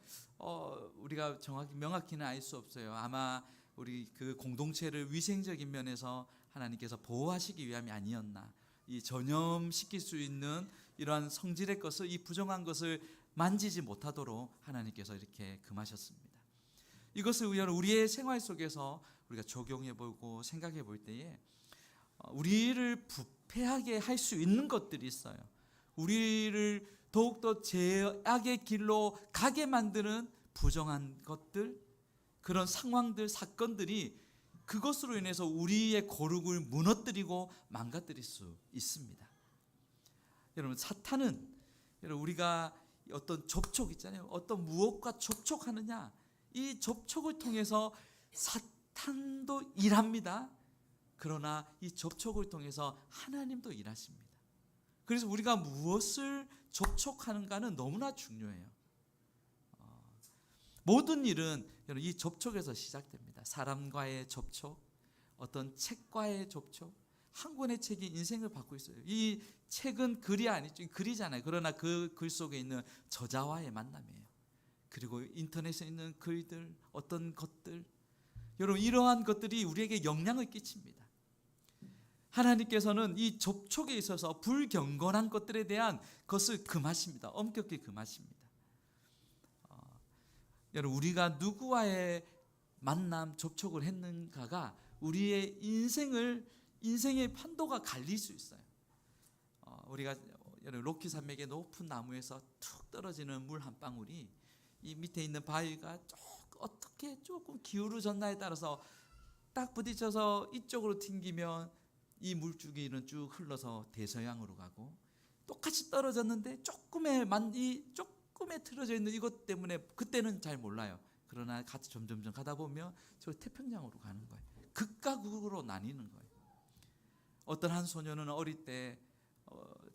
[SPEAKER 3] 우리가 명확히는 알 수 없어요. 아마 우리 그 공동체를 위생적인 면에서 하나님께서 보호하시기 위함이 아니었나. 이 전염시킬 수 있는 이러한 성질의 것을, 이 부정한 것을 만지지 못하도록 하나님께서 이렇게 금하셨습니다. 이것을 우리의 생활 속에서 우리가 적용해 보고 생각해 볼 때에 우리를 부패하게 할 수 있는 것들이 있어요. 우리를 더욱더 죄악의 길로 가게 만드는 부정한 것들, 그런 상황들, 사건들이 그것으로 인해서 우리의 거룩을 무너뜨리고 망가뜨릴 수 있습니다. 여러분, 사탄은 우리가 어떤 접촉 있잖아요. 어떤 무엇과 접촉하느냐, 이 접촉을 통해서 사탄도 일합니다. 그러나 이 접촉을 통해서 하나님도 일하십니다. 그래서 우리가 무엇을 접촉하는가는 너무나 중요해요. 모든 일은 이 접촉에서 시작됩니다. 사람과의 접촉, 어떤 책과의 접촉. 한 권의 책이 인생을 바꾸고 있어요. 이 책은 글이 아니죠. 글이잖아요. 그러나 그 글 속에 있는 저자와의 만남이에요. 그리고 인터넷에 있는 글들, 어떤 것들, 여러분, 이러한 것들이 우리에게 영향을 끼칩니다. 하나님께서는 이 접촉에 있어서 불경건한 것들에 대한 것을 금하십니다. 엄격히 금하십니다. 여러분, 우리가 누구와의 만남, 접촉을 했는가가 우리의 인생의 판도가 갈릴 수 있어요. 우리가 로키 산맥의 높은 나무에서 툭 떨어지는 물 한 방울이 이 밑에 있는 바위가 어떻게 조금 기울어졌나에 따라서 딱 부딪혀서 이쪽으로 튕기면 이 물줄기는 쭉 흘러서 대서양으로 가고, 똑같이 떨어졌는데 조금에 틀어져 있는 이것 때문에 그때는 잘 몰라요. 그러나 같이 점점 가다 보면 저 태평양으로 가는 거예요. 극과 극으로 나뉘는 거예요. 어떤 한 소녀는 어릴 때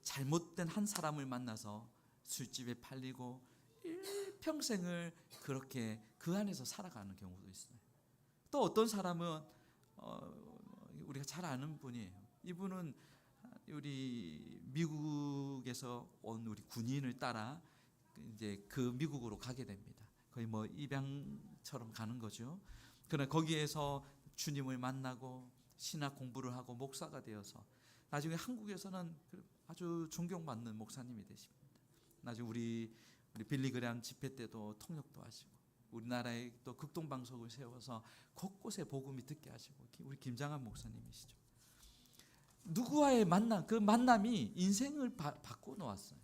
[SPEAKER 3] 잘못된 한 사람을 만나서 술집에 팔리고 일평생을 그렇게 그 안에서 살아가는 경우도 있어요. 또 어떤 사람은 우리가 잘 아는 분이에요. 이분은 우리 미국에서 온 우리 군인을 따라 이제 그 미국으로 가게 됩니다. 거의 뭐 입양처럼 가는 거죠. 그러나 거기에서 주님을 만나고 신학 공부를 하고 목사가 되어서 나중에 한국에서는 아주 존경받는 목사님이 되십니다. 나중에 우리 빌리그램 집회 때도 통역도 하시고, 우리나라에 또 극동방송을 세워서 곳곳에 복음이 듣게 하시고, 우리 김장한 목사님이시죠. 누구와의 만남, 그 만남이 인생을 바꿔 놓았어요.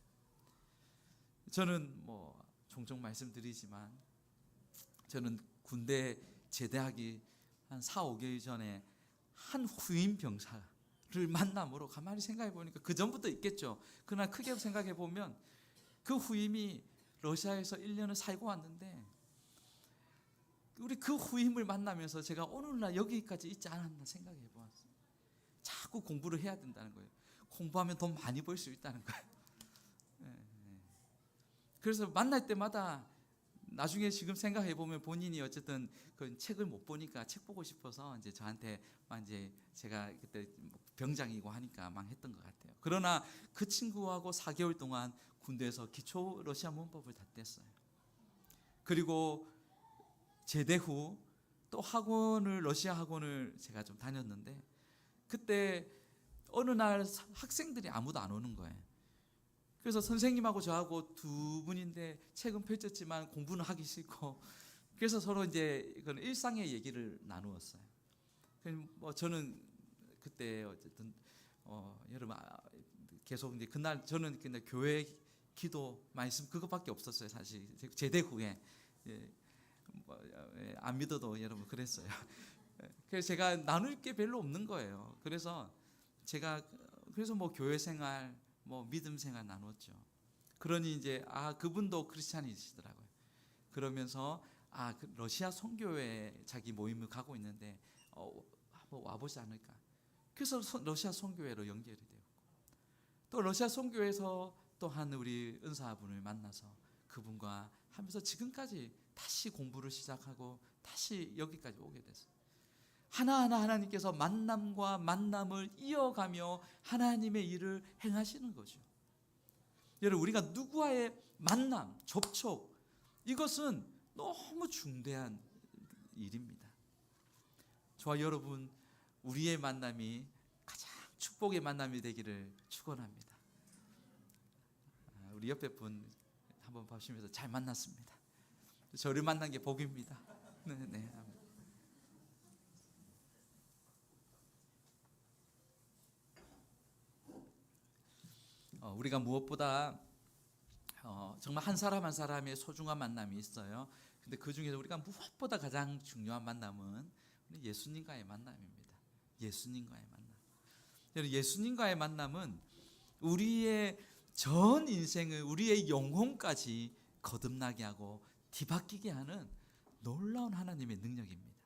[SPEAKER 3] 저는 뭐 종종 말씀드리지만, 저는 군대 제대하기 한 4, 5개월 전에 한 후임 병사를 만남으로 가만히 생각해 보니까 그 전부터 있겠죠. 그러나 크게 생각해 보면 그 후임이 러시아에서 1년을 살고 왔는데, 우리 그 후임을 만나면서 제가 오늘날 여기까지 있지 않았나 생각해 보았어요. 자꾸 공부를 해야 된다는 거예요. 공부하면 돈 많이 벌 수 있다는 거예요. 그래서 만날 때마다 나중에 지금 생각해 보면 본인이 어쨌든 그 책을 못 보니까 책 보고 싶어서 이제 저한테 이제 제가 그때 병장이고 하니까 막 했던 것 같아요. 그러나 그 친구하고 4개월 동안 군대에서 기초 러시아 문법을 다 뗐어요. 그리고 제대 후 또 러시아 학원을 제가 좀 다녔는데, 그때 어느 날 학생들이 아무도 안 오는 거예요. 그래서 선생님하고 저하고 두 분인데 책은 펼쳤지만 공부는 하기 싫고, 그래서 서로 이제 이건 일상의 얘기를 나누었어요. 뭐 저는 그때 어쨌든 여러분 계속 이제 그날 저는 그냥 교회 기도 말씀 그것밖에 없었어요. 사실 제대 후에 안 믿어도 여러분 그랬어요. 그래서 제가 나눌 게 별로 없는 거예요. 그래서 뭐 교회 생활, 뭐 믿음 생활 나눴죠. 그러니 이제 그분도 크리스찬이시더라고요. 그러면서 그 러시아 선교회 자기 모임을 가고 있는데 한번 와보지 않을까. 그래서 러시아 선교회로 연결이 되었고, 또 러시아 선교회에서 또 한 우리 은사분을 만나서 그분과 하면서 지금까지 다시 공부를 시작하고 다시 여기까지 오게 됐어요. 하나하나 하나님께서 만남과 만남을 이어가며 하나님의 일을 행하시는 거죠. 여러분, 우리가 누구와의 만남, 접촉, 이것은 너무 중대한 일입니다. 저와 여러분, 우리의 만남이 가장 축복의 만남이 되기를 축원합니다. 우리 옆에 분 한번 보시면서 잘 만났습니다. 저를 만난 게 복입니다. 네, 네. 우리가 무엇보다 정말 한 사람 한 사람의 소중한 만남이 있어요. 근데 그 중에서 우리가 무엇보다 가장 중요한 만남은 예수님과의 만남입니다. 예수님과의 만남. 여러분, 예수님과의 만남은 우리의 전 인생을, 우리의 영혼까지 거듭나게 하고 뒤바뀌게 하는 놀라운 하나님의 능력입니다.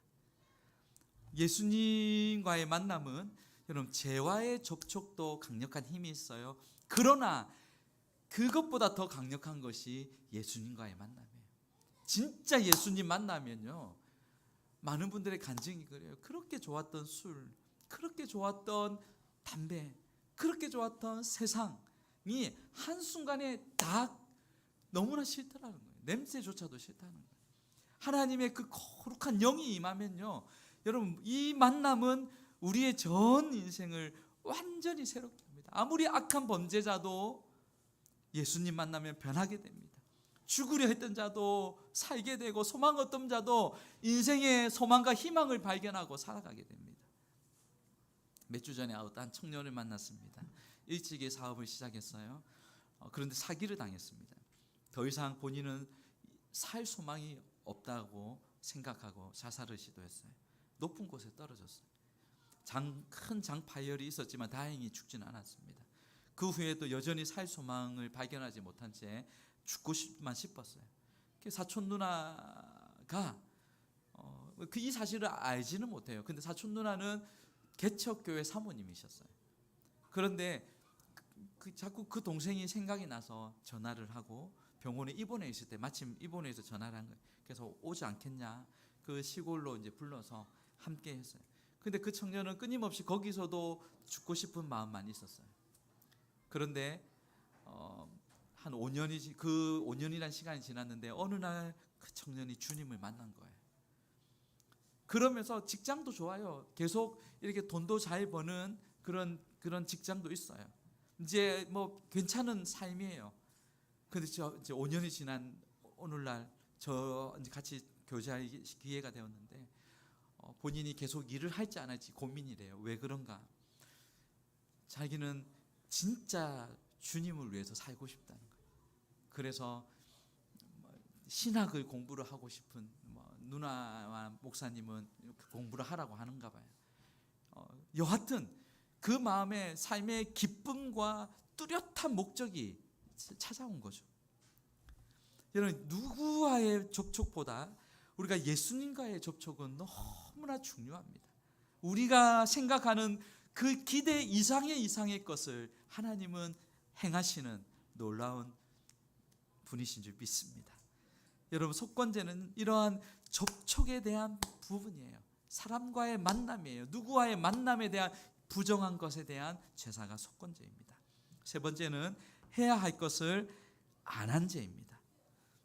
[SPEAKER 3] 예수님과의 만남은 여러분 죄와의 접촉도 강력한 힘이 있어요. 그러나 그것보다 더 강력한 것이 예수님과의 만남이에요. 진짜 예수님 만나면요, 많은 분들의 간증이 그래요. 그렇게 좋았던 술, 그렇게 좋았던 담배, 그렇게 좋았던 세상이 한순간에 다 너무나 싫더라는 거예요. 냄새조차도 싫다는 거예요. 하나님의 그 거룩한 영이 임하면요, 여러분, 이 만남은 우리의 전 인생을 완전히 새롭게 합니다. 아무리 악한 범죄자도 예수님 만나면 변하게 됩니다. 죽으려 했던 자도 살게 되고, 소망 없던 자도 인생의 소망과 희망을 발견하고 살아가게 됩니다. 몇 주 전에 어떤 청년을 만났습니다. 일찍이 사업을 시작했어요. 그런데 사기를 당했습니다. 더 이상 본인은 살 소망이 없다고 생각하고 자살을 시도했어요. 높은 곳에 떨어졌어요. 큰 장파열이 있었지만 다행히 죽지는 않았습니다. 그 후에도 여전히 살 소망을 발견하지 못한 채 죽고만 싶었어요. 사촌 누나가 이 사실을 알지는 못해요. 근데 사촌 누나는 개척교회 사모님이셨어요. 그런데 자꾸 그 동생이 생각이 나서 전화를 하고 병원에 입원해 있을 때 마침 입원해서 전화를 한 거예요. 그래서 오지 않겠냐, 그 시골로 이제 불러서 함께 했어요. 근데 그 청년은 끊임없이 거기서도 죽고 싶은 마음만 있었어요. 그런데 한 5년이 그 5년이라는 시간이 지났는데 어느 날 그 청년이 주님을 만난 거예요. 그러면서 직장도 좋아요. 계속 이렇게 돈도 잘 버는 그런 직장도 있어요. 이제 뭐 괜찮은 삶이에요. 근데 이제 5년이 지난 오늘날 저 이제 같이 교제할 기회가 되었는데 본인이 계속 일을 할지 안 할지 고민이래요. 왜 그런가? 자기는 진짜 주님을 위해서 살고 싶다는 거예요. 그래서 신학을 공부를 하고 싶은 누나와 목사님은 공부를 하라고 하는가 봐요. 여하튼 그 마음에 삶의 기쁨과 뚜렷한 목적이 찾아온 거죠. 여러분, 누구와의 접촉보다 우리가 예수님과의 접촉은 너무나 중요합니다. 우리가 생각하는 그 기대 이상의 것을 하나님은 행하시는 놀라운 분이신 줄 믿습니다. 여러분, 속건제는 이러한 접촉에 대한 부분이에요. 사람과의 만남이에요. 누구와의 만남에 대한 부정한 것에 대한 제사가 속건제입니다. 세 번째는 해야 할 것을 안 한 죄입니다.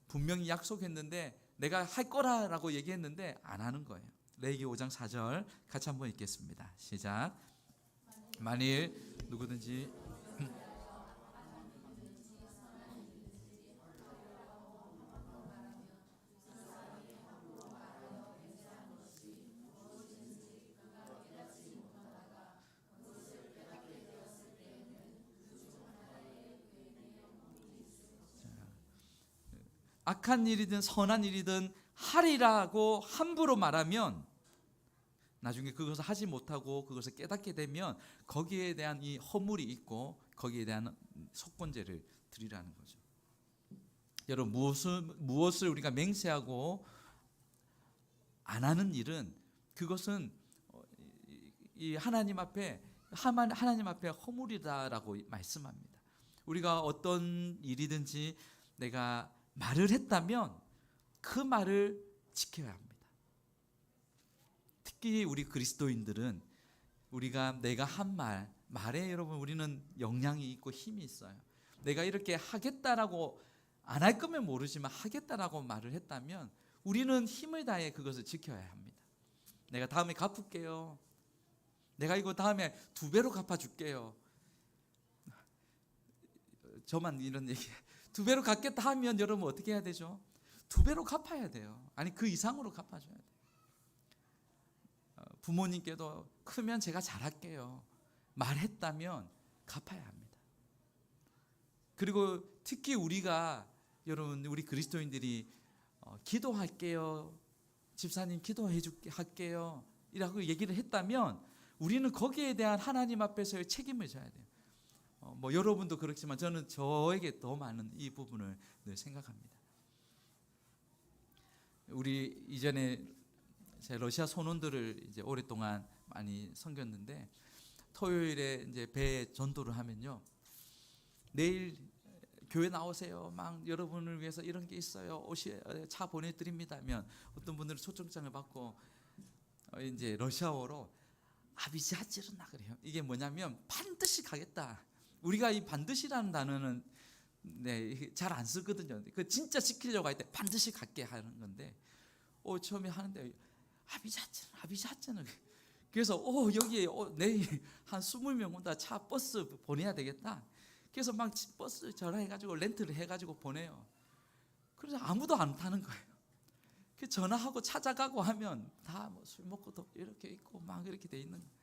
[SPEAKER 3] 분명히 약속했는데 내가 할 거라고 얘기했는데 안 하는 거예요. 레위기 5장 4절 같이 한번 읽겠습니다. 시작. 만일 누구든지 악한 일이든 선한 일이든 하리라고 함부로 말하면 나중에 그것을 하지 못하고 그것을 깨닫게 되면 거기에 대한 이 허물이 있고 거기에 대한 속건제를 드리라는 거죠. 여러분, 무엇을 우리가 맹세하고 안 하는 일은 그것은 이 하나님 앞에 허물이다라고 말씀합니다. 우리가 어떤 일이든지 내가 말을 했다면 그 말을 지켜야 합니다. 특히 우리 그리스도인들은 내가 한 말에 여러분 우리는 영향이 있고 힘이 있어요. 내가 이렇게 하겠다라고 안 할 거면 모르지만 하겠다라고 말을 했다면 우리는 힘을 다해 그것을 지켜야 합니다. 내가 다음에 갚을게요. 내가 이거 다음에 2배로 갚아줄게요. 저만 이런 얘기 2배로 갚겠다 하면 여러분 어떻게 해야 되죠? 2배로 갚아야 돼요. 아니 그 이상으로 갚아줘야 돼요. 부모님께도 크면 제가 잘할게요 말했다면 갚아야 합니다. 그리고 특히 우리가 여러분 우리 그리스도인들이 기도할게요 집사님 기도해 줄게 할게요 이라고 얘기를 했다면 우리는 거기에 대한 하나님 앞에서의 책임을 져야 돼요. 뭐 여러분도 그렇지만 저는 저에게 더 많은 이 부분을 늘 생각합니다. 우리 이전에 제 러시아 손원들을 이제 오랫동안 많이 섬겼는데 토요일에 이제 배에 전도를 하면요 내일 교회 나오세요. 막 여러분을 위해서 이런 게 있어요. 차 보내드립니다. 하면 어떤 분들은 초청장을 받고 이제 러시아어로 아비자찌르나 그래요. 이게 뭐냐면 반드시 가겠다. 우리가 이 반드시라는 단어는 잘 안 쓰거든요. 그 진짜 지키려고 할 때 반드시 갈게 하는 건데 처음에 하는데 아비자찌르나 그래서 여기에 내일 한 20명 온다. 차 버스 보내야 되겠다. 그래서 막 버스 전화해가지고 렌트를 해가지고 보내요. 그래서 아무도 안 타는 거예요. 그 전화하고 찾아가고 하면 다 뭐 술 먹고 이렇게 있고 막 이렇게 돼 있는 거예요.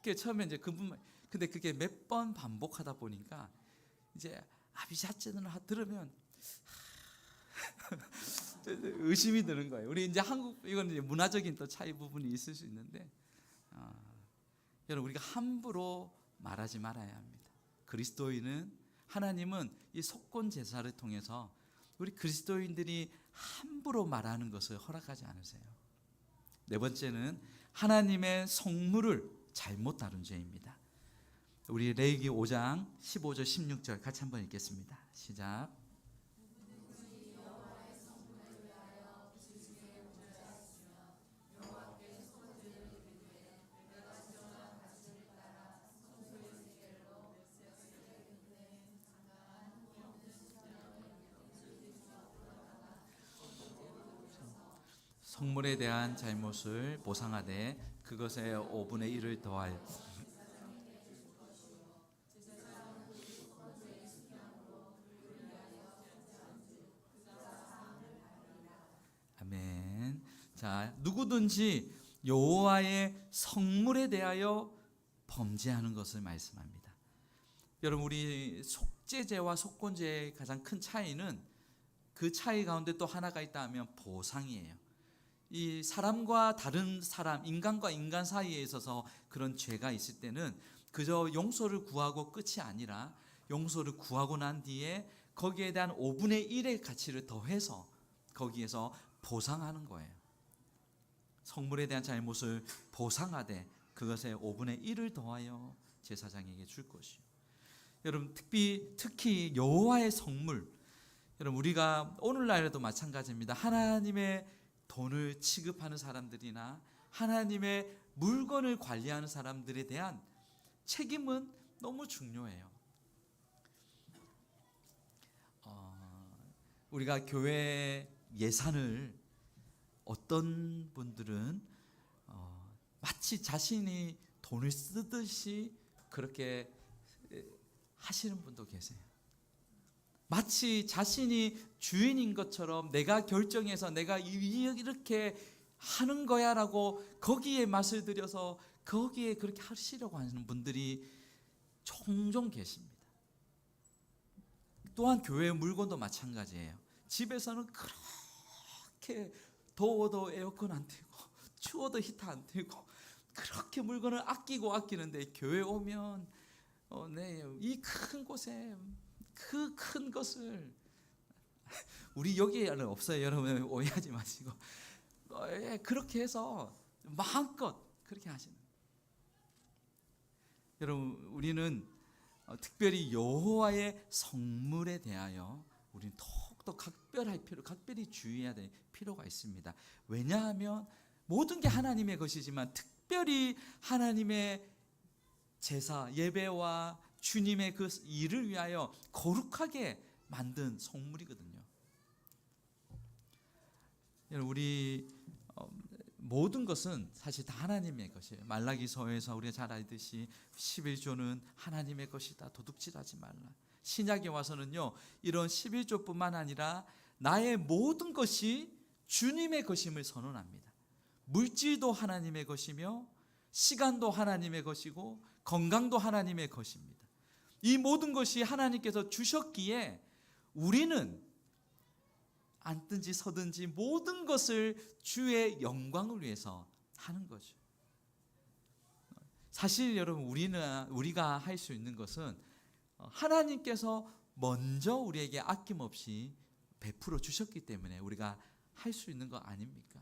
[SPEAKER 3] 그 처음에 이제 그분만 근데 그게 몇 번 반복하다 보니까 이제 아비자찌는 들으면 의심이 드는 거예요. 우리 이제 한국 이건 이제 문화적인 또 차이 부분이 있을 수 있는데 여러분 우리가 함부로 말하지 말아야 합니다. 그리스도인은 하나님은 이 속건 제사를 통해서 우리 그리스도인들이 함부로 말하는 것을 허락하지 않으세요. 네 번째는 하나님의 성물을 잘못 다룬 죄입니다. 우리 레위기 5장 15절 16절 같이 한번 읽겠습니다. 시작. 성물에 대한 잘못을 보상하되 그것에 5분의 1을 더하여 아멘. 자, 누구든지 여호와의 성물에 대하여 범죄하는 것을 말씀합니다. 여러분 우리 속죄죄와 속건죄의 가장 큰 차이는 그 차이 가운데 또 하나가 있다 하면 보상이에요. 이 사람과 다른 사람, 인간과 인간 사이에 있어서 그런 죄가 있을 때는 그저 용서를 구하고 끝이 아니라 용서를 구하고 난 뒤에 거기에 대한 5분의 1의 가치를 더해서 거기에서 보상하는 거예요. 성물에 대한 잘못을 보상하되 그것에 5분의 1을 더하여 제사장에게 줄 것이요. 여러분 특히 여호와의 성물, 여러분 우리가 오늘날에도 마찬가지입니다. 하나님의 돈을 취급하는 사람들이나 하나님의 물건을 관리하는 사람들에 대한 책임은 너무 중요해요. 우리가 교회 예산을 어떤 분들은 마치 자신이 돈을 쓰듯이 그렇게 하시는 분도 계세요. 마치 자신이 주인인 것처럼 내가 결정해서 내가 이렇게 하는 거야라고 거기에 맛을 들여서 거기에 그렇게 하시려고 하는 분들이 종종 계십니다. 또한 교회의 물건도 마찬가지예요. 집에서는 그렇게 더워도 에어컨 안 틀고 추워도 히터 안 틀고 그렇게 물건을 아끼는데 교회 오면 이 큰 곳에 그 큰 것을 우리 여기에는 없어요. 여러분 오해하지 마시고 그렇게 해서 마음껏 그렇게 하시는. 여러분 우리는 특별히 여호와의 성물에 대하여 우리는 더욱더 각별히 주의해야 될 필요가 있습니다. 왜냐하면 모든 게 하나님의 것이지만 특별히 하나님의 제사, 예배와 주님의 그 일을 위하여 거룩하게 만든 성물이거든요. 여러분 우리 모든 것은 사실 다 하나님의 것이에요. 말라기서에서 우리가 잘 알듯이 11조는 하나님의 것이다. 도둑질하지 말라. 신약에 와서는요 이런 11조뿐만 아니라 나의 모든 것이 주님의 것임을 선언합니다. 물질도 하나님의 것이며 시간도 하나님의 것이고 건강도 하나님의 것입니다. 이 모든 것이 하나님께서 주셨기에 우리는 앉든지 서든지 모든 것을 주의 영광을 위해서 하는 거죠. 사실 여러분, 우리가 할 수 있는 것은 하나님께서 먼저 우리에게 아낌없이 베풀어 주셨기 때문에 우리가 할 수 있는 거 아닙니까?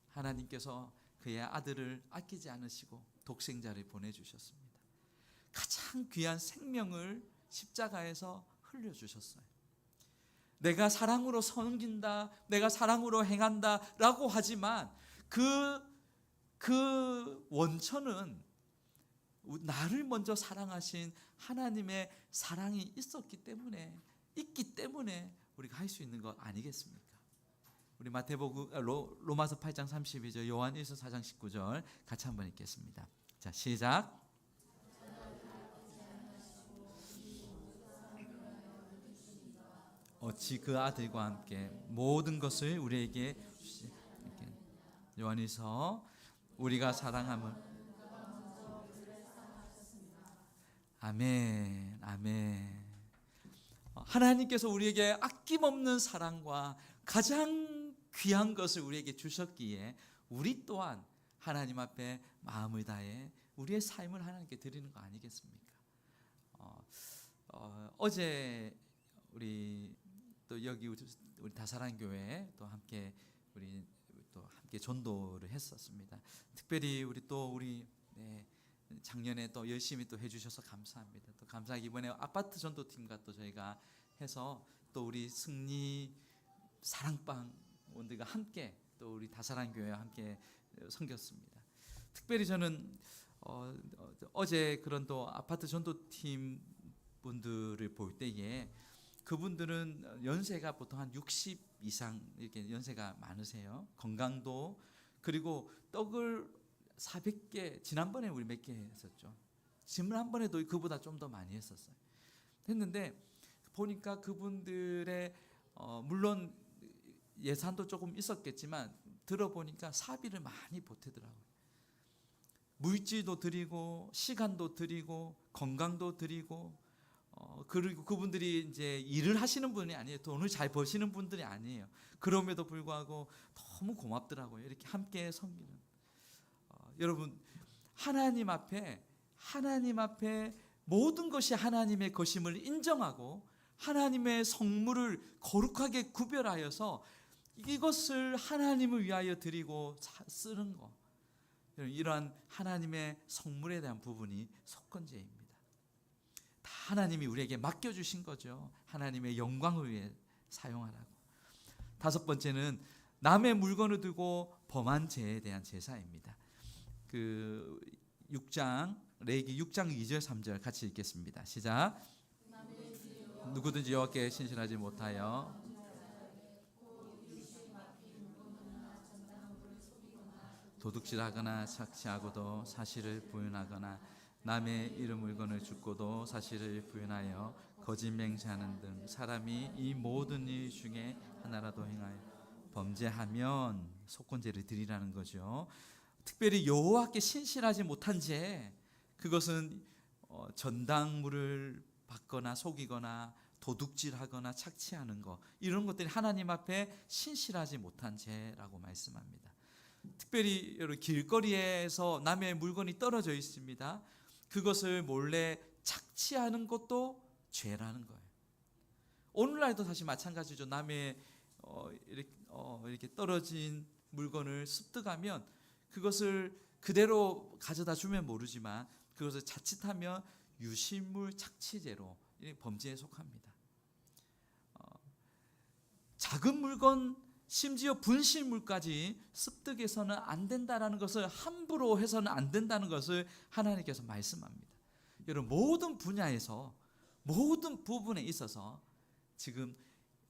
[SPEAKER 3] 하나님께서 그의 아들을 아끼지 않으시고 독생자를 보내주셨습니다. 가장 귀한 생명을 십자가에서 흘려주셨어요. 내가 사랑으로 섬긴다, 내가 사랑으로 행한다 라고 하지만 그 원천은 나를 먼저 사랑하신 하나님의 사랑이 있기 때문에 우리가 할 수 있는 것 아니겠습니까? 우리 로마서 8장 32절, 요한일서 4장 19절 같이 한번 읽겠습니다. 자, 시작. 어찌 그 아들과 함께 모든 것을 우리에게 주시. 요한일서 우리가 사랑함을. 아멘, 아멘. 하나님께서 우리에게 아낌없는 사랑과 가장 귀한 것을 우리에게 주셨기에 우리 또한 하나님 앞에 마음을 다해 우리의 삶을 하나님께 드리는 거 아니겠습니까? 어제 우리 또 여기 우리 다사랑 교회 또 함께 전도를 했었습니다. 특별히 우리 작년에 또 열심히 또 해주셔서 감사합니다. 또 감사하게 이번에 아파트 전도팀과 또 저희가 해서 또 우리 승리 사랑방 원들과 함께 또 우리 다사랑 교회와 함께 섬겼습니다. 특별히 저는 어제 그런 또 아파트 전도팀 분들을 볼 때에 그분들은 연세가 보통 한 60 이상 이렇게 연세가 많으세요. 건강도, 그리고 떡을 400개, 지난번에 우리 몇 개 했었죠. 지난번에도 그보다 좀 더 많이 했는데 보니까 그분들의 물론 예산도 조금 있었겠지만 들어보니까 사비를 많이 보태더라고요. 물질도 드리고 시간도 드리고 건강도 드리고 그리고 그분들이 이제 일을 하시는 분이 아니에요. 돈을 잘 버시는 분들이 아니에요. 그럼에도 불구하고 너무 고맙더라고요. 이렇게 함께 섬기는. 여러분, 하나님 앞에 모든 것이 하나님의 것임을 인정하고 하나님의 성물을 거룩하게 구별하여서 이것을 하나님을 위하여 드리고 쓰는 것, 이러한 하나님의 성물에 대한 부분이 속건제입니다. 다 하나님이 우리에게 맡겨주신 거죠. 하나님의 영광을 위해 사용하라고. 다섯 번째는 남의 물건을 두고 범한 죄에 대한 제사입니다. 그 6장 레위기 6장 2절 3절 같이 읽겠습니다. 시작. 누구든지 여호와께 신실하지 못하여 도둑질하거나 착취하고도 사실을 부인하거나 남의 이름 물건을 줍고도 사실을 부인하여 거짓 맹세하는 등 사람이 이 모든 일 중에 하나라도 행하여 범죄하면 속건제를 드리라는 거죠. 특별히 여호와께 신실하지 못한 죄, 그것은 전당물을 받거나 속이거나 도둑질하거나 착취하는 것, 이런 것들이 하나님 앞에 신실하지 못한 죄라고 말씀합니다. 특별히 여러분, 길거리에서 남의 물건이 떨어져 있습니다. 그것을 몰래 착취하는 것도 죄라는 거예요. 오늘날도 다시 마찬가지죠. 남의 이렇게 떨어진 물건을 습득하면 그것을 그대로 가져다 주면 모르지만 그것을 자칫하면 유실물 착취죄로 범죄에 속합니다. 작은 물건, 심지어 분실물까지 습득해서는 안 된다라는 것을, 함부로 해서는 안 된다는 것을 하나님께서 말씀합니다. 여러분, 모든 분야에서 모든 부분에 있어서 지금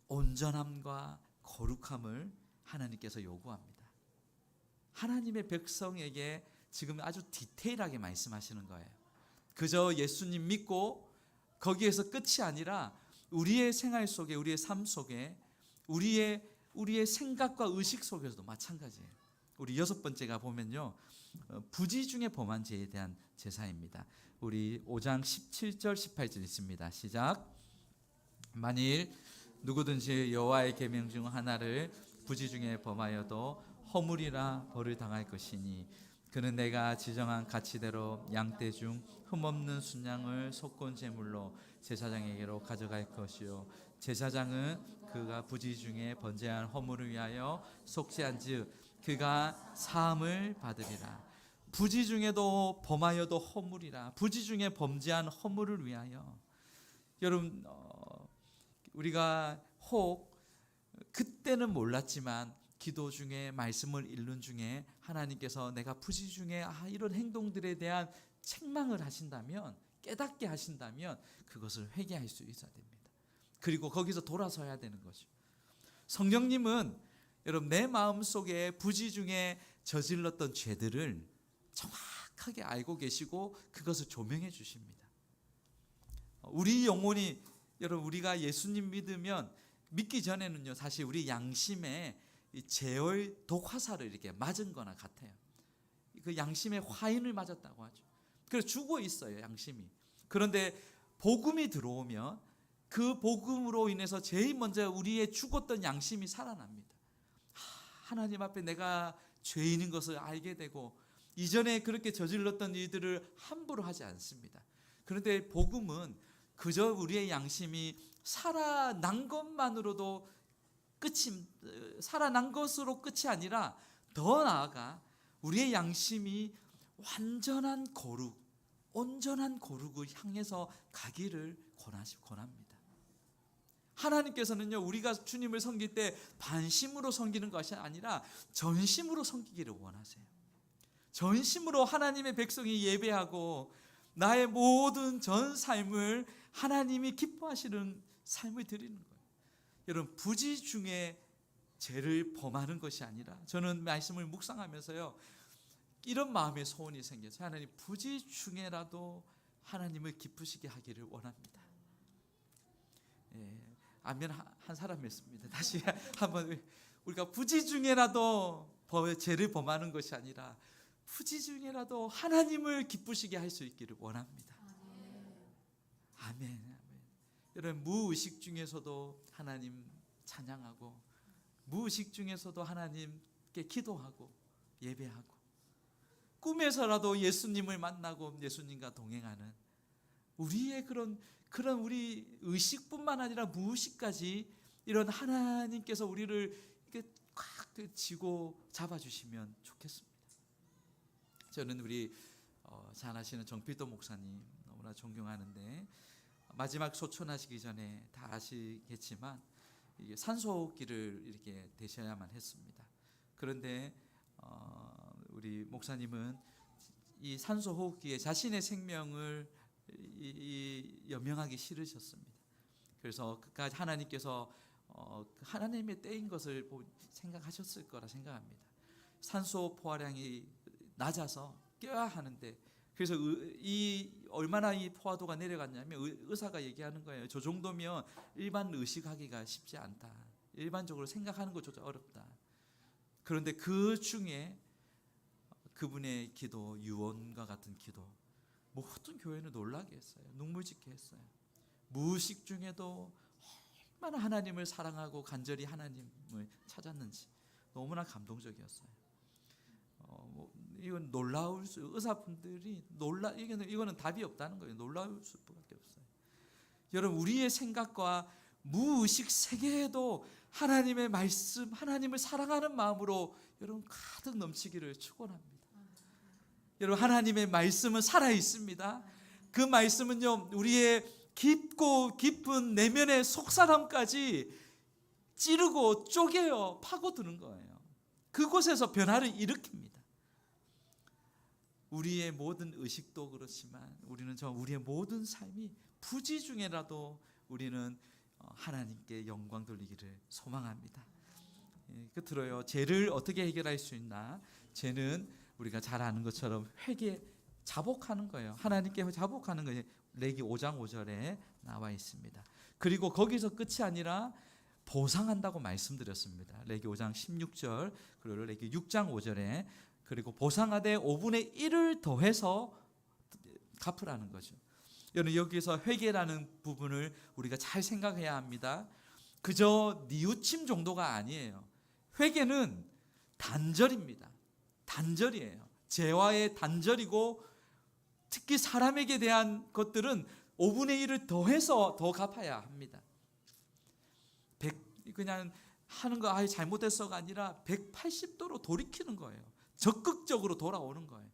[SPEAKER 3] 온전함과 거룩함을 하나님께서 요구합니다. 하나님의 백성에게 지금 아주 디테일하게 말씀하시는 거예요. 그저 예수님 믿고 거기에서 끝이 아니라 우리의 생활 속에, 우리의 삶 속에 우리의 생각과 의식 속에서도 마찬가지예요. 우리 6번째가 보면요, 부지 중에 범한 죄에 대한 제사입니다. 우리 5장 17절 18절 있습니다. 시작. 만일 누구든지 여호와의 계명 중 하나를 부지 중에 범하여도 허물이라 벌을 당할 것이니 그는 내가 지정한 가치대로 양떼 중 흠없는 순양을 속건 제물로 제사장에게로 가져갈 것이요 제사장은 그가 부지 중에 번제한 허물을 위하여 속죄한즉 그가 사함을 받으리라. 부지 중에도 범하여도 허물이라. 부지 중에 범죄한 허물을 위하여. 여러분, 우리가 혹 그때는 몰랐지만 기도 중에 말씀을 읽는 중에 하나님께서 내가 부지 중에 이런 행동들에 대한 책망을 하신다면, 깨닫게 하신다면 그것을 회개할 수 있어야 됩니다. 그리고 거기서 돌아서야 되는 거죠. 성령님은 여러분 내 마음속에 부지 중에 저질렀던 죄들을 정확하게 알고 계시고 그것을 조명해 주십니다. 우리 영혼이, 여러분 우리가 예수님 믿으면, 믿기 전에는요 사실 우리 양심에 제어의 독화살을 이렇게 맞은 거나 같아요. 그 양심에 화인을 맞았다고 하죠. 그래서 죽어 있어요 양심이. 그런데 복음이 들어오면 그 복음으로 인해서 제일 먼저 우리의 죽었던 양심이 살아납니다. 하나님 앞에 내가 죄인인 것을 알게 되고 이전에 그렇게 저질렀던 일들을 함부로 하지 않습니다. 그런데 복음은 그저 우리의 양심이 살아난 것만으로도 살아난 것으로 끝이 아니라 더 나아가 우리의 양심이 온전한 거룩을 향해서 가기를 권합니다. 하나님께서는요 우리가 주님을 섬길 때 반심으로 섬기는 것이 아니라 전심으로 섬기기를 원하세요. 전심으로 하나님의 백성이 예배하고 나의 모든 전 삶을 하나님이 기뻐하시는 삶을 드리는 거예요. 여러분 부지 중에 죄를 범하는 것이 아니라, 저는 말씀을 묵상하면서요 이런 마음의 소원이 생겼어요. 하나님 부지 중에라도 하나님을 기쁘시게 하기를 원합니다. 아멘 한 사람이었습니다. 다시 한번, 우리가 부지 중에라도 죄를 범하는 것이 아니라 부지 중에라도 하나님을 기쁘시게 할 수 있기를 원합니다. 아멘. 여러분 무의식 중에서도 하나님 찬양하고, 무의식 중에서도 하나님께 기도하고 예배하고, 꿈에서라도 예수님을 만나고 예수님과 동행하는 우리의 그런 우리 의식뿐만 아니라 무의식까지 이런 하나님께서 우리를 이렇게 꽉 쥐고 잡아주시면 좋겠습니다. 저는 우리 잘 아시는 정필도 목사님 너무나 존경하는데, 마지막 소천하시기 전에 다 아시겠지만 이게 산소호흡기를 이렇게 대셔야만 했습니다. 그런데 우리 목사님은 이 산소호흡기에 자신의 생명을 여명하기 싫으셨습니다. 그래서 그까지 하나님께서 하나님의 때인 것을 생각하셨을 거라 생각합니다. 산소 포화량이 낮아서 껴야 하는데, 그래서 얼마나 이 포화도가 내려갔냐면 의사가 얘기하는 거예요. 저 정도면 일반 의식하기가 쉽지 않다. 일반적으로 생각하는 것조차 어렵다. 그런데 그 중에 그분의 기도, 유언과 같은 기도, 모든 교회는 놀라게 했어요. 눈물 짓게 했어요. 무의식 중에도 얼마나 하나님을 사랑하고 간절히 하나님을 찾았는지 너무나 감동적이었어요. 이건 놀라울 수, 의사분들이 이거는 답이 없다는 거예요. 놀라울 수밖에 없어요. 여러분 우리의 생각과 무의식 세계에도 하나님의 말씀, 하나님을 사랑하는 마음으로 여러분 가득 넘치기를 축원합니다. 여러분 하나님의 말씀은 살아 있습니다. 그 말씀은요 우리의 깊고 깊은 내면의 속사람까지 찌르고 쪼개어 파고드는 거예요. 그곳에서 변화를 일으킵니다. 우리의 모든 의식도 그렇지만 우리의 모든 삶이 부지 중에라도 우리는 하나님께 영광 돌리기를 소망합니다. 끝으로요, 죄를 어떻게 해결할 수 있나? 죄는 우리가 잘 아는 것처럼 자복하는 거예요. 하나님께 자복하는 거예요. 레기 5장 5절에 나와 있습니다. 그리고 거기서 끝이 아니라 보상한다고 말씀드렸습니다. 레기 5장 16절 그리고 레기 6장 5절에 그리고 보상하되 5분의 1을 더해서 갚으라는 거죠. 여러분 여기서 회개라는 부분을 우리가 잘 생각해야 합니다. 그저 뉘우침 정도가 아니에요. 회개는 단절입니다. 단절이에요. 죄와의 단절이고 특히 사람에게 대한 것들은 5분의 1을 더해서 더 갚아야 합니다. 그냥 하는 거 잘못했어가 아니라 180도로 돌이키는 거예요. 적극적으로 돌아오는 거예요.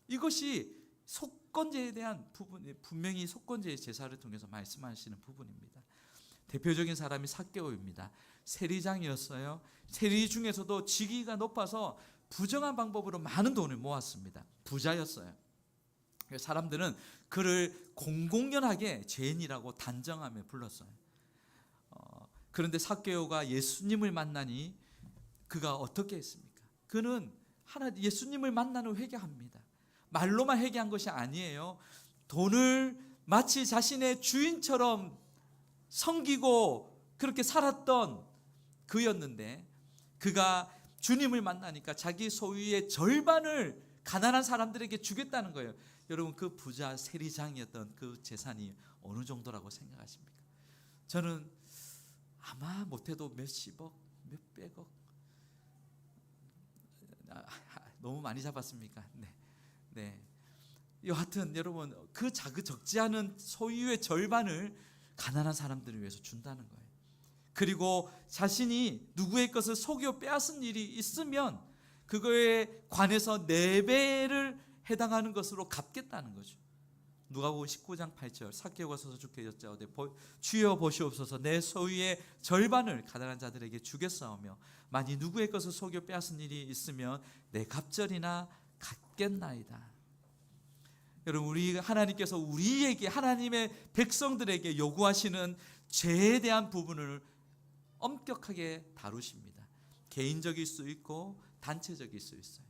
[SPEAKER 3] 이것이 속건제에 대한 부분이 분명히 속건제의 제사를 통해서 말씀하시는 부분입니다. 대표적인 사람이 삭개오입니다. 세리장이었어요. 세리 중에서도 직위가 높아서 부정한 방법으로 많은 돈을 모았습니다. 부자였어요. 사람들은 그를 공공연하게 죄인이라고 단정하며 불렀어요. 그런데 삭개오가 예수님을 만나니 그가 어떻게 했습니까? 그는 예수님을 만나는 회개합니다. 말로만 회개한 것이 아니에요. 돈을 마치 자신의 주인처럼 섬기고 그렇게 살았던 그였는데 그가 주님을 만나니까 자기 소유의 절반을 가난한 사람들에게 주겠다는 거예요. 여러분 그 부자 세리장이었던 그 재산이 어느 정도라고 생각하십니까? 저는 아마 못해도 몇십억, 몇백억. 너무 많이 잡았습니까? 네. 여하튼 여러분 그 적지 않은 소유의 절반을 가난한 사람들을 위해서 준다는 거예요. 그리고 자신이 누구의 것을 속여 빼앗은 일이 있으면 그거에 관해서 4배를 해당하는 것으로 갚겠다는 거죠. 누가복음 19장 8절 삭개오가 서서 주께 여짜오되 주여 보시옵소서 내 소유의 절반을 가난한 자들에게 주겠사오며 만일 누구의 것을 속여 빼앗은 일이 있으면 내 갑절이나 갚겠나이다. 여러분 우리 하나님께서 우리에게 하나님의 백성들에게 요구하시는 죄에 대한 부분을 엄격하게 다루십니다. 개인적일 수 있고 단체적일 수 있어요.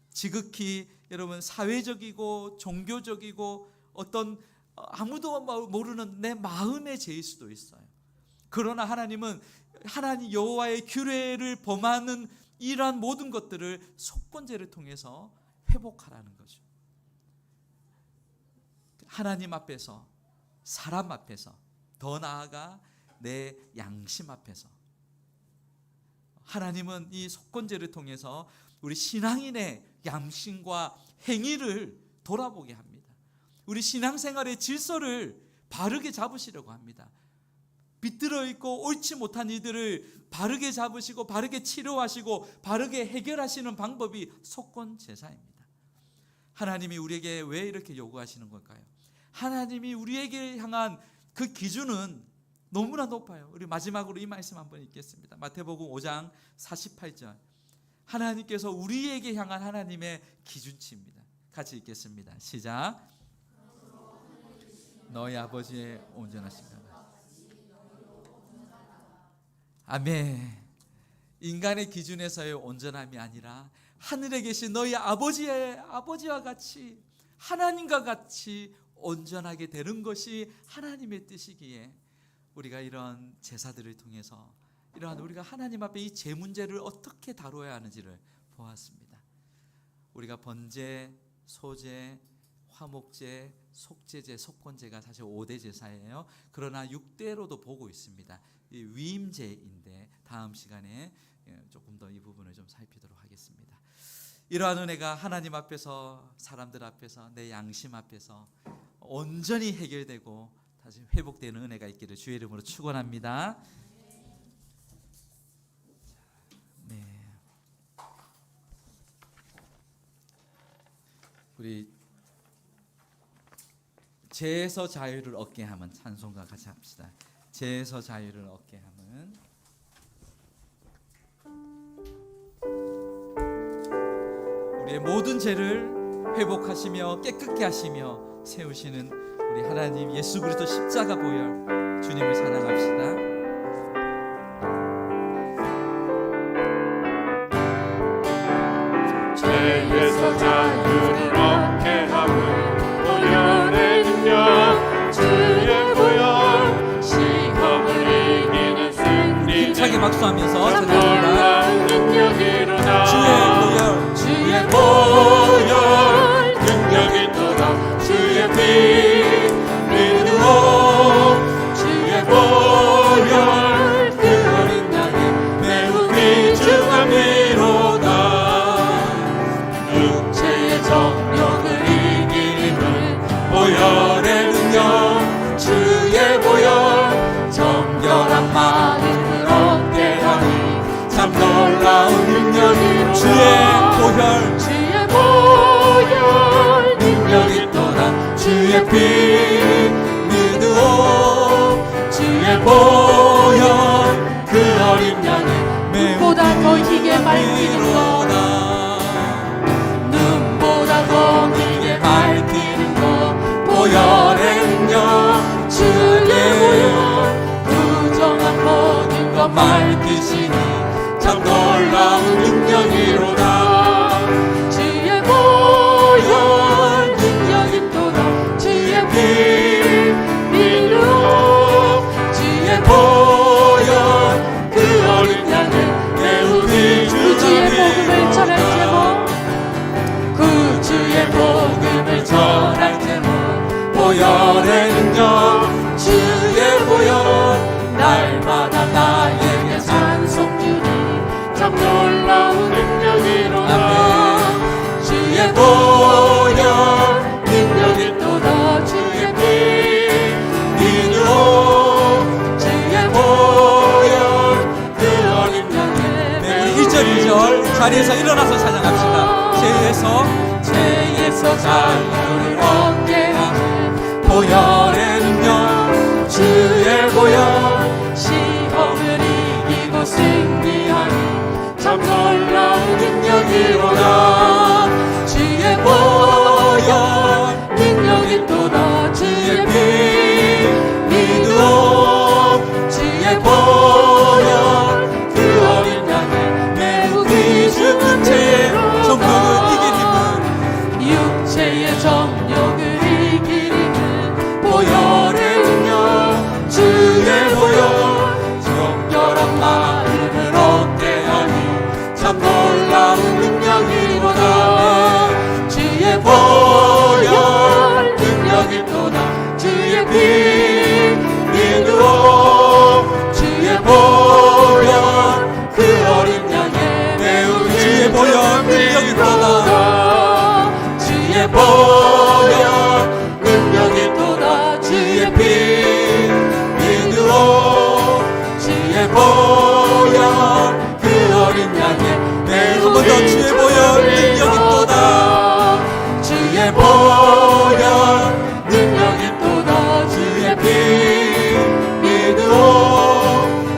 [SPEAKER 3] 지극히 여러분 사회적이고 종교적이고 어떤 아무도 모르는 내 마음의 죄일 수도 있어요. 그러나 하나님은 하나님 여호와의 규례를 범하는 이러한 모든 것들을 속건제를 통해서 회복하라는 거죠. 하나님 앞에서 사람 앞에서 더 나아가 내 양심 앞에서 하나님은 이 속건제를 통해서 우리 신앙인의 양심과 행위를 돌아보게 합니다. 우리 신앙생활의 질서를 바르게 잡으시려고 합니다. 비틀어 있고 옳지 못한 이들을 바르게 잡으시고 바르게 치료하시고 바르게 해결하시는 방법이 속건제사입니다. 하나님이 우리에게 왜 이렇게 요구하시는 걸까요? 하나님이 우리에게 향한 그 기준은 너무나 높아요. 우리 마지막으로 이 말씀 한번 읽겠습니다. 마태복음 5장 48절 하나님께서 우리에게 향한 하나님의 기준치입니다. 같이 읽겠습니다. 시작. 너희 아버지의 온전하신가. 아멘. 인간의 기준에서의 온전함이 아니라 하늘에 계신 너희 아버지와 같이 하나님과 같이 온전하게 되는 것이 하나님의 뜻이기에 우리가 이런 제사들을 통해서 이러한 우리가 하나님 앞에 이 죄 문제를 어떻게 다루어야 하는지를 보았습니다. 우리가 번제, 소제, 화목제, 속제제, 속건제가 사실 5대 제사예요. 그러나 6대로도 보고 있습니다. 이 위임제인데 다음 시간에 조금 더 이 부분을 좀 살피도록 하겠습니다. 이러한 은혜가 하나님 앞에서 사람들 앞에서 내 양심 앞에서 온전히 해결되고 다시 회복되는 은혜가 있기를 주의 이름으로 축원합니다. 네. 우리 죄에서 자유를 얻게 함은 찬송과 같이 합시다. 죄에서 자유를 얻게 함은 우리의 모든 죄를 회복하시며 깨끗게 하시며 세우시는 우리 하나님 예수 그리스도 십자가 보혈 주님을 찬양합시다.
[SPEAKER 2] 죄에서 자유를 얻게 함은 보혈의 능력 주의 보혈 시험을 이기는 승리
[SPEAKER 3] 맑히시니 참 놀라운 능력이로다.
[SPEAKER 1] 주의 보혈 능력이 또다. 주의 피 믿음 주의 보혈 그 어린 양을
[SPEAKER 3] 배우니
[SPEAKER 1] 주의 복음을 전할 제목 그 주의 복음을 전할 제목
[SPEAKER 3] 보혈의 능력
[SPEAKER 1] 주의 보혈 날마다 나에게 찬송 주니 참 놀라운 능력이로다. 주의 보혈 능력이 또다. 주의 피 믿음 주의 보혈 그 어린 양을
[SPEAKER 3] 우리 1절 2절 자리에서 일어나서 찬양합시다.
[SPEAKER 1] 죄에서 자유를 얻게 하는
[SPEAKER 3] 보혈의 능력
[SPEAKER 1] 주의 보혈 시험을 이기고 승리하니 참 놀라운 능력이로다. 주의 보혈 능력이 또다. 주의 피 믿음 주의 보혈 그 어린 양을 매우 귀중한
[SPEAKER 3] 육체의 정욕을 이길 힘은
[SPEAKER 1] 육체의 정욕을 이길 힘은 보혈의 능력 주의 보혈 정결한 마음을 얻게 하니 참 놀라운 능력이로다. 주의 보혈 능력이 또다. 주의 피 믿음 주의 보혈 그 어린 양의 매우
[SPEAKER 3] 주의 보혈 능력이 또다.
[SPEAKER 1] 주의 보혈 능력이 또다. 주의 피 믿음 주의 보혈 그 어린 양의 매우
[SPEAKER 3] 한 번 더 주의 보혈 능력이 또다.
[SPEAKER 1] 주의 보혈 능력이 또다. 주의 피 믿음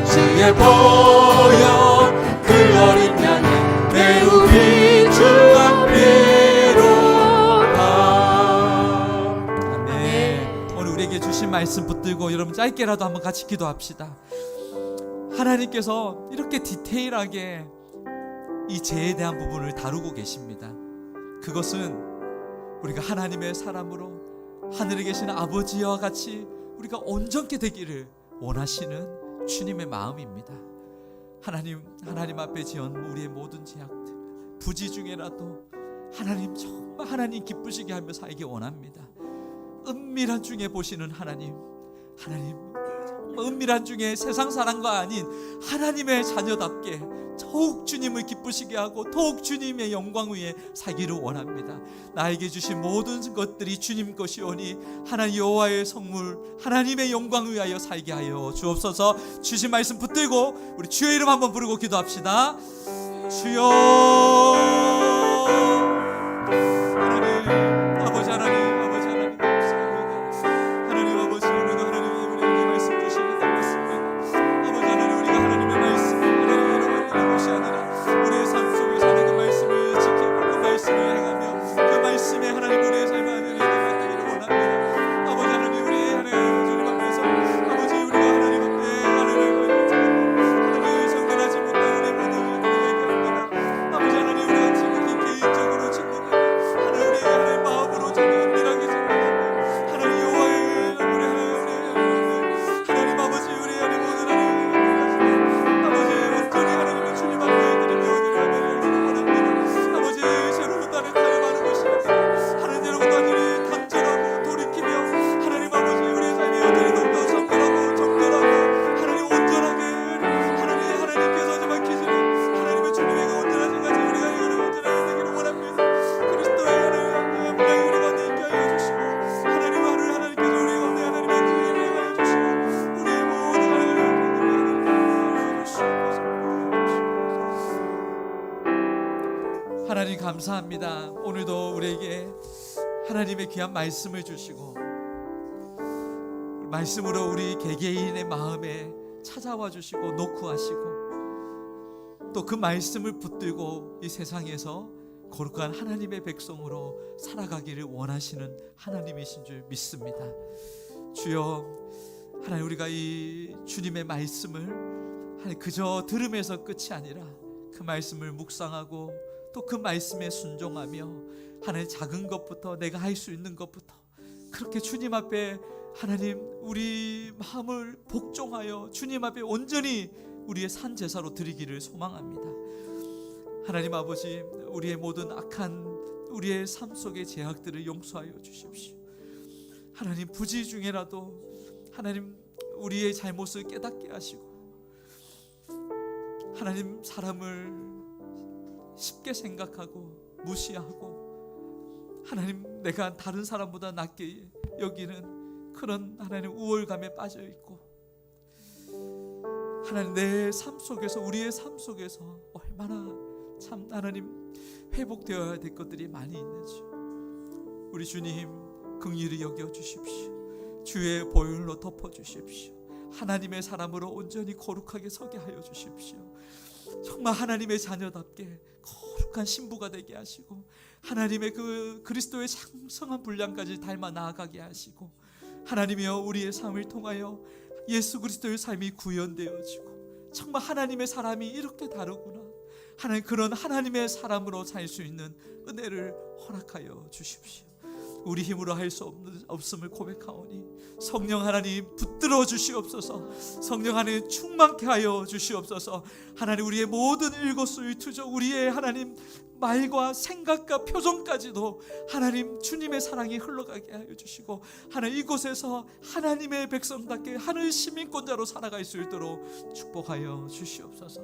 [SPEAKER 1] 주의 보혈 그 어린 양의 매우 귀중한 피로다.
[SPEAKER 3] 아멘. 오늘 우리에게 주신 말씀 붙들고 여러분 짧게라도 한번 같이 기도합시다. 하나님께서 이렇게 디테일하게 이 죄에 대한 부분을 다루고 계십니다. 그것은 우리가 하나님의 사람으로 하늘에 계신 아버지와 같이 우리가 온전케 되기를 원하시는 주님의 마음입니다. 하나님 앞에 지은 우리의 모든 죄악들 부지 중에라도 하나님 정말 하나님 기쁘시게 하며 살기 원합니다. 은밀한 중에 보시는 하나님 정말 은밀한 중에 세상 사람과 아닌 하나님의 자녀답게 더욱 주님을 기쁘시게 하고 더욱 주님의 영광 위에 살기를 원합니다. 나에게 주신 모든 것들이 주님 것이오니 하나님 여호와의 성물 하나님의 영광 위하여 살게 하여 주옵소서. 주신 말씀 붙들고 우리 주의 이름 한번 부르고 기도합시다. 주여 하나님 아버지 하나님 감사합니다. 하나님 아버지 오늘도 하나님이 우리에게 말씀 주시니 감사합니다. 아버지 하나님 우리가 하나님의 말씀을 하나님 여러분들의 것이 아니라 우리의 삶 속에 사는 그 말씀을 지키고 그 말씀을 행하며 그 말씀에 하나님 우리의 삶을 하나님 맡기기를 원합니다. 아버지 하나님 우리 하나님 주님 앞에서 아버지 우리가 하나님 앞에 하나님 성결하지 못한 우리 모든 일들을 얘기합니다. 아버지 하나님 우리가 지극히 개인적으로 친구들 하나님 우리의 하나님 마음으로 정말 은밀하게 생각하고 하나님 여호와의 우리 하나님 아버지 우리 하나님 모든 하나님 아버지 온전히 하나님의 주님 앞에 드리며 원합니다. 아버지 새로운 날을 타협하는 것입니다. 하나님 여러분 단일히 단절하고 돌이키며 하나님 아버지 우리의 삶이 여전히 더욱더 정결하고 하나님 온전하게 하나님께서 정말 기지는 하나님의 주님에게 온전하신 같이 우리가 온전하게 되기를 원합니다. 그리스도의 하나님 영광이 우리 가운데 있게 하여 주시고 하나님 하나님께서 우리 가운데 하나님의 은혜를 하여 주시고 우리의 모든 하나님 감사합니다. 오늘도 우리에게 하나님의 귀한 말씀을 주시고 말씀으로 우리 개개인의 마음에 찾아와 주시고 노크하시고 또 그 말씀을 붙들고 이 세상에서 거룩한 하나님의 백성으로 살아가기를 원하시는 하나님이신 줄 믿습니다. 주여 하나님 우리가 이 주님의 말씀을 하나님 그저 들음에서 끝이 아니라 그 말씀을 묵상하고 또 그 말씀에 순종하며 하나님 작은 것부터 내가 할 수 있는 것부터 그렇게 주님 앞에 하나님 우리 마음을 복종하여 주님 앞에 온전히 우리의 산 제사로 드리기를 소망합니다. 하나님 아버지, 우리의 모든 악한 우리의 삶 속의 제약들을 용서하여 주십시오. 하나님 부지 중에라도 하나님 우리의 잘못을 깨닫게 하시고 하나님 사람을 쉽게 생각하고 무시하고 하나님 내가 다른 사람보다 낫게 여기는 그런 하나님 우월감에 빠져 있고 하나님 내 삶 속에서 우리의 삶 속에서 얼마나 참 하나님 회복되어야 될 것들이 많이 있는지 우리 주님 긍휼히 여겨 주십시오. 주의 보혈로 덮어 주십시오. 하나님의 사람으로 온전히 거룩하게 서게 하여 주십시오. 정말 하나님의 자녀답게 거룩한 신부가 되게 하시고 하나님의 그 그리스도의 상성한 분량까지 닮아 나아가게 하시고 하나님이여 우리의 삶을 통하여 예수 그리스도의 삶이 구현되어지고 정말 하나님의 사람이 이렇게 다르구나 하나님 그런 하나님의 사람으로 살 수 있는 은혜를 허락하여 주십시오. 우리 힘으로 할 수 없음을 고백하오니 성령 하나님 붙들어 주시옵소서. 성령 하나님 충만케 하여 주시옵소서. 하나님 우리의 모든 일거수일투족 우리의 하나님 말과 생각과 표정까지도 하나님 주님의 사랑이 흘러가게 하여 주시고 하나님 이곳에서 하나님의 백성답게 하늘 시민권자로 살아갈 수 있도록 축복하여 주시옵소서.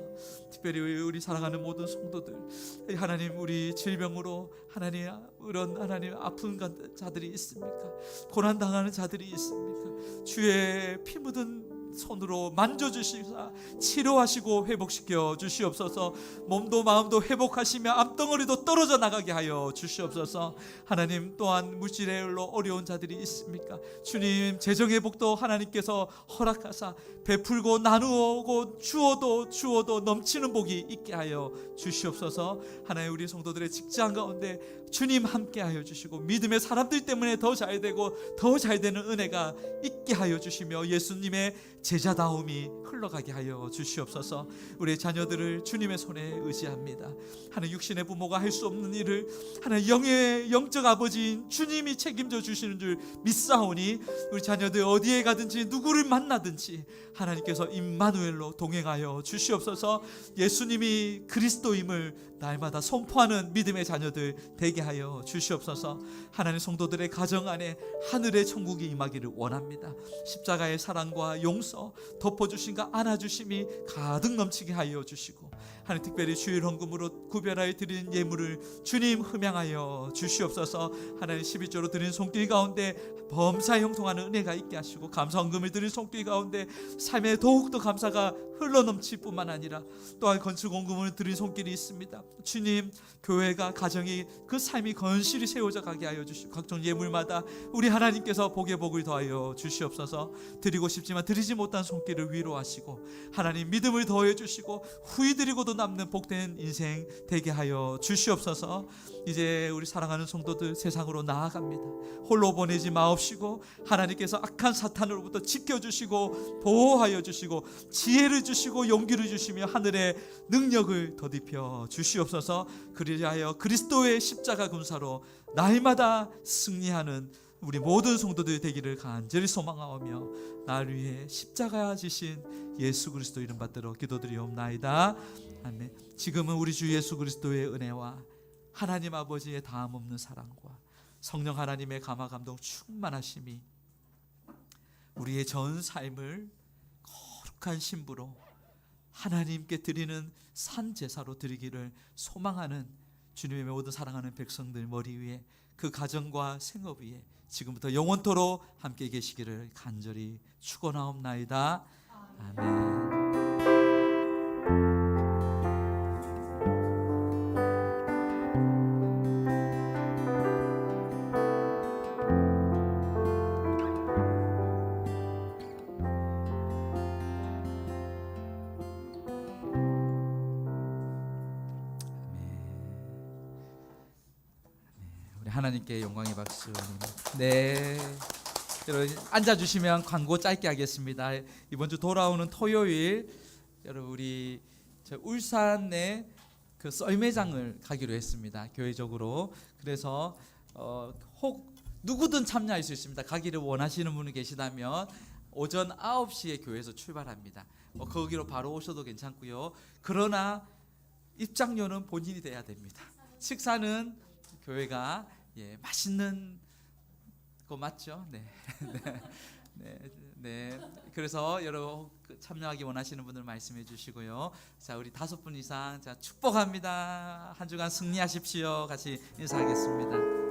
[SPEAKER 3] 특별히 우리 사랑하는 모든 성도들 하나님 우리 질병으로 하나님 이런 하나님 아픈 자들이 있습니까? 고난당하는 자들이 있습니까? 주의 피 묻은 손으로 만져주시사 치료하시고 회복시켜 주시옵소서. 몸도 마음도 회복하시며 암덩어리도 떨어져 나가게 하여 주시옵소서. 하나님 또한 물질의 일로 어려운 자들이 있습니까? 주님 재정의 복도 하나님께서 허락하사 베풀고 나누고 주어도 넘치는 복이 있게 하여 주시옵소서. 하나님 우리 성도들의 직장 가운데 주님 함께 하여 주시고 믿음의 사람들 때문에 더 잘 되고 더 잘 되는 은혜가 있게 하여 주시며 예수님의 제자다움이 흘러가게 하여 주시옵소서. 우리의 자녀들을 주님의 손에 의지합니다. 하나님 육신의 부모가 할 수 없는 일을 하나님 영의 영적 아버지인 주님이 책임져 주시는 줄 믿사오니 우리 자녀들 어디에 가든지 누구를 만나든지 하나님께서 임마누엘로 동행하여 주시옵소서. 예수님이 그리스도임을 날마다 선포하는 믿음의 자녀들 되게 하여 주시옵소서. 하나님 성도들의 가정 안에 하늘의 천국이 임하기를 원합니다. 십자가의 사랑과 용서 덮어주심과 안아주심이 가득 넘치게 하여 주시고 하나님 특별히 주일 헌금으로 구별하여 드리는 예물을 주님 흠양하여 주시옵소서. 하나님 12조로 드린 손길 가운데 범사에 형통하는 은혜가 있게 하시고 감사 헌금을 드린 손길 가운데 삶에 더욱더 감사가 흘러넘칠 뿐만 아니라 또한 건축 헌금을 드린 손길이 있습니다. 주님 교회가 가정이 그 삶이 건실히 세워져 가게 하여 주시고 각종 예물마다 우리 하나님께서 복의 복을 더하여 주시옵소서. 드리고 싶지만 드리지 못한 손길을 위로하시고 하나님 믿음을 더해 주시고 후히 드리고도 남는 복된 인생 되게 하여 주시옵소서. 이제 우리 사랑하는 성도들 세상으로 나아갑니다. 홀로 보내지 마옵시고 하나님께서 악한 사탄으로부터 지켜주시고 보호하여 주시고 지혜를 주시고 용기를 주시며 하늘의 능력을 더입혀 주시옵소서. 그리하여 그리스도의 십자가 군사로 날마다 승리하는 우리 모든 성도들 되기를 간절히 소망하오며 나를 위해 십자가 지신 예수 그리스도 이름 받들어 기도드리옵나이다. 아멘. 지금은 우리 주 예수 그리스도의 은혜와 하나님 아버지의 다함 없는 사랑과 성령 하나님의 감화 감동 충만하심이 우리의 전 삶을 거룩한 신부로 하나님께 드리는 산 제사로 드리기를 소망하는 주님의 모든 사랑하는 백성들 머리 위에 그 가정과 생업 위에 지금부터 영원토록 함께 계시기를 간절히 축원하옵나이다. 아멘. 하나님께 영광의 박수. 네, 여러분 앉아주시면 광고 짧게 하겠습니다. 이번 주 돌아오는 토요일 여러분 우리 저 울산에 그 썰매장을 가기로 했습니다. 교회적으로. 그래서 혹 누구든 참여할 수 있습니다. 가기를 원하시는 분이 계시다면 오전 9시에 교회에서 출발합니다. 거기로 바로 오셔도 괜찮고요. 그러나 입장료는 본인이 돼야 됩니다. 식사는 교회가 맛있는 거 맞죠? 네. 네. 그래서 여러분 참여하기 원하시는 분들 말씀해 주시고요. 자, 우리 5분 이상 자 축복합니다. 한 주간 승리하십시오. 같이 인사하겠습니다.